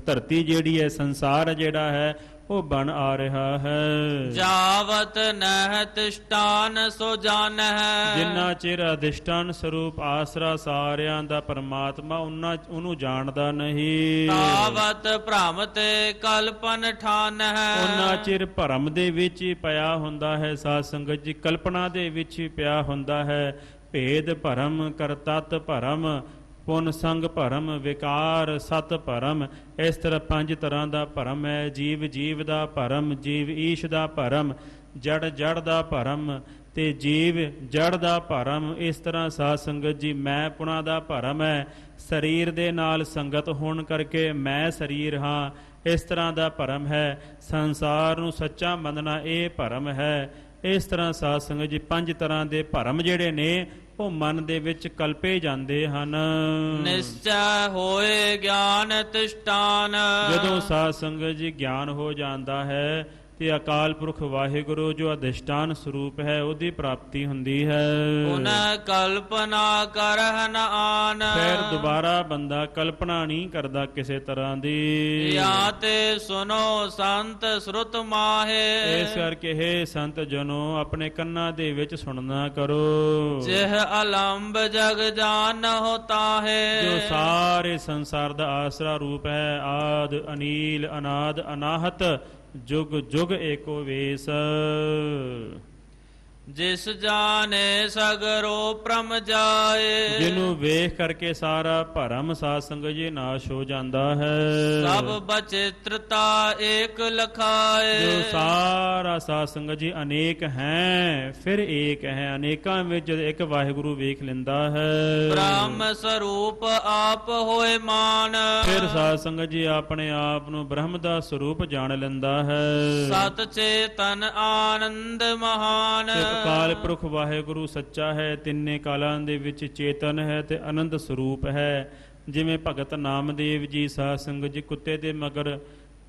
ਧਰਤੀ ਜਿਹੜੀ ਹੈ, ਸੰਸਾਰ ਜਿਹੜਾ ਹੈ, ਉਹ ਬਣ ਆ ਰਿਹਾ ਹੈ। ਜਾਵਤ ਨਹਿ ਤਿਸ਼ਟਾਨ ਸੋ ਜਾਣਹਿ, ਜਿੰਨਾ ਚਿਰ ਅਧਿਸ਼ਟਾਨ ਸਰੂਪ ਆਸਰਾ ਸਾਰਿਆਂ ਦਾ ਪਰਮਾਤਮਾ ਉਹਨੂੰ ਜਾਣਦਾ ਨਹੀਂ, ਤਾਵਤ ਭ੍ਰਮ ਤੇ ਕਲਪਨ ਠਾਨਹਿ, ਉਹਨਾਂ ਚਿਰ ਭਰਮ ਦੇ ਵਿੱਚ ਹੀ ਪਿਆ ਹੁੰਦਾ ਹੈ। ਸਾਧ ਸੰਗਤ ਜੀ ਕਲਪਨਾ ਦੇ ਵਿੱਚ ਹੀ ਪਿਆ ਹੁੰਦਾ ਹੈ। ਭੇਦ ਭਰਮ, ਕਰਤਤ ਭਰਮ, ਪੁਨ ਸੰਗ ਭਰਮ, ਵਿਕਾਰ ਸਤ ਭਰਮ, ਇਸ ਤਰ੍ਹਾਂ 5 ਤਰ੍ਹਾਂ ਦਾ ਭਰਮ ਹੈ। ਜੀਵ ਦਾ ਭਰਮ, ਜੀਵ ਈਸ਼ ਦਾ ਭਰਮ, ਜੜ ਦਾ ਭਰਮ ਤੇ ਜੀਵ ਜੜ ਦਾ ਭਰਮ। ਇਸ ਤਰ੍ਹਾਂ ਸਾਧ ਸੰਗਤ ਜੀ ਮੈਂ ਪੁਣਾ ਦਾ ਭਰਮ ਹੈ। ਸਰੀਰ ਦੇ ਨਾਲ ਸੰਗਤ ਹੋਣ ਕਰਕੇ ਮੈਂ ਸਰੀਰ ਹਾਂ, ਇਸ ਤਰ੍ਹਾਂ ਦਾ ਭਰਮ ਹੈ। ਸੰਸਾਰ ਨੂੰ ਸੱਚਾ ਮੰਨਣਾ ਇਹ ਭਰਮ ਹੈ। ਇਸ ਤਰ੍ਹਾਂ ਸਾਧ ਸੰਗਤ ਜੀ 5 ਤਰ੍ਹਾਂ ਦੇ ਭਰਮ ਜਿਹੜੇ ਨੇ ਉਹ ਮਨ ਦੇ ਵਿੱਚ ਕਲਪੇ ਜਾਂਦੇ ਹਨ। ਨਿਸ਼ਚੈ ਹੋਏ ਗਿਆਨ ਤਿਸ਼ਟਾਨ, ਜਦੋਂ ਸਾਧ ਸੰਗਤ ਜੀ ਗਿਆਨ ਹੋ ਜਾਂਦਾ ਹੈ ਤੇ ਅਕਾਲ ਪੁਰਖ ਵਾਹਿਗੁਰੂ ਜੋ ਅਧਿਸ਼ਟਾਨ ਸਰੂਪ ਹੈ ਉਹਦੀ ਪ੍ਰਾਪਤੀ ਹੁੰਦੀ ਹੈ। ਉਹਨੇ ਕਲਪਨਾ ਕਰਹਿ ਨ ਆਨ, ਫਿਰ ਦੁਬਾਰਾ ਬੰਦਾ ਕਲਪਨਾ ਨਹੀਂ ਕਰਦਾ ਕਿਸੇ ਤਰ੍ਹਾਂ ਦੀ। ਜਾਂ ਤੇ ਸੁਨੋ ਸੰਤ ਸ਼ਰੁਤ ਮਾਹੇ, ਇਸ ਕਰਕੇ ਹੈ ਸੰਤ ਜਨੋ ਆਪਣੇ ਕੰਨਾਂ ਦੇ ਵਿੱਚ ਸੁਣਨਾ ਕਰੋ। ਜਿਹ ਅਲੰਬ ਜਗ ਜਾਨ ਹੋਤਾ ਹੈ, ਜੋ ਸਾਰੇ ਸੰਸਾਰ ਦਾ ਆਸਰਾ ਰੂਪ ਹੈ, ਆਦ ਅਨੀਲ ਅਨਾਦ ਅਨਾਹਤ ਜੁਗ ਜੁਗ ਏਕੋ ਵੇਸ। ਜਿਸ ਜਾਣੇ ਸਗਰੋ ਪ੍ਰਮ ਜਾਏ, ਜਿਹਨੂੰ ਵੇਖ ਕਰਕੇ ਸਾਰਾ ਭਰਮ ਸਾਧ ਸੰਗਤ ਜੀ ਨਾਸ਼ ਹੋ ਜਾਂਦਾ ਹੈ। ਸਭ ਬਚਿਤ੍ਰਤਾ ਏਕ ਲਖਾਏ, ਜੋ ਸਾਰਾ ਸਾਧ ਸੰਗਤ ਜੀ ਅਨੇਕ ਹੈ ਫਿਰ ਏਕ ਹੈ। ਅਨੇਕਾਂ ਵਿੱਚ ਇੱਕ ਵਾਹਿਗੁਰੂ ਵੇਖ ਲੈਂਦਾ ਹੈ। ਬ੍ਰਹਮ ਸਰੂਪ ਆਪ ਹੋਏ ਮਾਨ, ਫਿਰ ਸਾਧ ਸੰਗਤ ਜੀ ਆਪਣੇ ਆਪ ਨੂੰ ਬ੍ਰਹਮ ਦਾ ਸਰੂਪ ਜਾਣ ਲੈਂਦਾ ਹੈ। ਸਤ ਚੇਤਨ ਆਨੰਦ ਮਹਾਨ, ਅਕਾਲ ਪੁਰਖ ਵਾਹਿਗੁਰੂ ਸੱਚਾ ਹੈ, ਤਿੰਨੇ ਕਾਲਾਂ ਦੇ ਵਿੱਚ ਚੇਤਨ ਹੈ ਤੇ ਆਨੰਦ ਸਰੂਪ ਹੈ। ਜਿਵੇਂ ਭਗਤ ਨਾਮਦੇਵ ਜੀ ਸਾਧ ਸੰਗਤ ਜੀ ਕੁੱਤੇ ਦੇ ਮਗਰ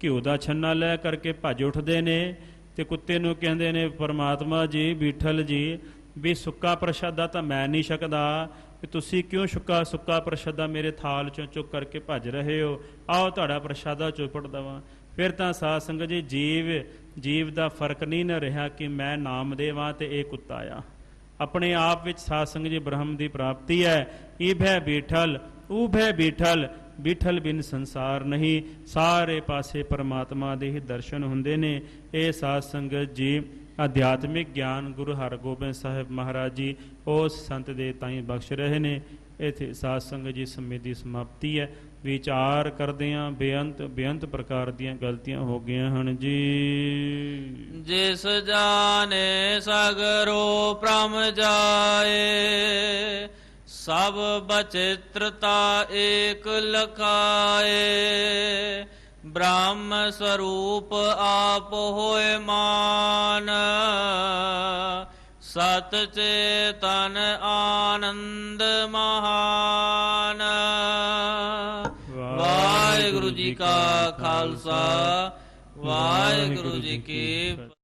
ਘਿਓ ਦਾ ਛੰਨਾ ਲੈ ਕਰਕੇ ਭੱਜ ਉੱਠਦੇ ਨੇ ਤੇ ਕੁੱਤੇ ਨੂੰ ਕਹਿੰਦੇ ਨੇ ਪਰਮਾਤਮਾ ਜੀ, ਵਿਠਲ ਜੀ, ਵੀ ਸੁੱਕਾ ਪ੍ਰਸ਼ਾਦਾ ਤਾਂ ਮੈਂ ਨਹੀਂ ਸਕਦਾ, ਕਿ ਤੁਸੀਂ ਕਿਉਂ ਸੁੱਕਾ ਪ੍ਰਸ਼ਾਦਾ ਮੇਰੇ ਥਾਲ ਚੋਂ ਚੁੱਕ ਕਰਕੇ ਭੱਜ ਰਹੇ ਹੋ, ਆਓ ਤੁਹਾਡਾ ਪ੍ਰਸ਼ਾਦਾ ਚੋਪੜ ਦੇਵਾਂ। ਫਿਰ ਤਾਂ ਸਾਧ ਸੰਗਤ ਜੀ ਜੀਵ ਦਾ ਫਰਕ ਨਹੀਂ ਨਾ ਰਿਹਾ ਕਿ ਮੈਂ ਨਾਮਦੇਵ ਹਾਂ ਤੇ ਇਹ ਕੁੱਤਾ ਆ। ਆਪਣੇ ਆਪ ਵਿੱਚ ਸਾਧ ਸੰਗਤ ਜੀ ਬ੍ਰਹਮ ਦੀ ਪ੍ਰਾਪਤੀ ਹੈ। ਈਭੈ ਬੀਠਲ ਊਭੈ ਬੀਠਲ, ਬਿਠਲ ਬਿਨ ਸੰਸਾਰ ਨਹੀਂ। ਸਾਰੇ ਪਾਸੇ ਪਰਮਾਤਮਾ ਦੇ ਹੀ ਦਰਸ਼ਨ ਹੁੰਦੇ ਨੇ। ਇਹ ਸਾਧ ਸੰਗਤ ਜੀ ਅਧਿਆਤਮਿਕ ਗਿਆਨ ਗੁਰੂ ਹਰਗੋਬਿੰਦ ਸਾਹਿਬ ਮਹਾਰਾਜ ਜੀ ਉਸ ਸੰਤ ਦੇ ਤਾਈਂ ਬਖਸ਼ ਰਹੇ ਨੇ। ਇੱਥੇ ਸਾਧ ਸੰਗਤ ਜੀ ਸਮੇਂ ਦੀ ਸਮਾਪਤੀ ਹੈ। ਵਿਚਾਰ ਕਰਦਿਆਂ ਬੇਅੰਤ ਪ੍ਰਕਾਰ ਦੀਆਂ ਗਲਤੀਆਂ ਹੋ ਗਈਆਂ ਹਨ ਜੀ। ਜਿਸ ਜਾਣੇ ਸਗਰੋ ਭ੍ਰਮ ਜਾਏ, ਸਭ ਬਚਿੱਤਰਤਾ ਏਕ ਲਖਾਏ। ਬ੍ਰਹਮ ਸਰੂਪ ਆਪ ਹੋਏ ਮਾਨ, ਸਤ ਚੇਤਨ ਆਨੰਦ ਮਹਾਨ। ਵਾਹਿਗੁਰੂ ਜੀ ਕਾ ਖਾਲਸਾ, ਵਾਹਿਗੁਰੂ ਜੀ ਕੀ ਫਤਿਹ।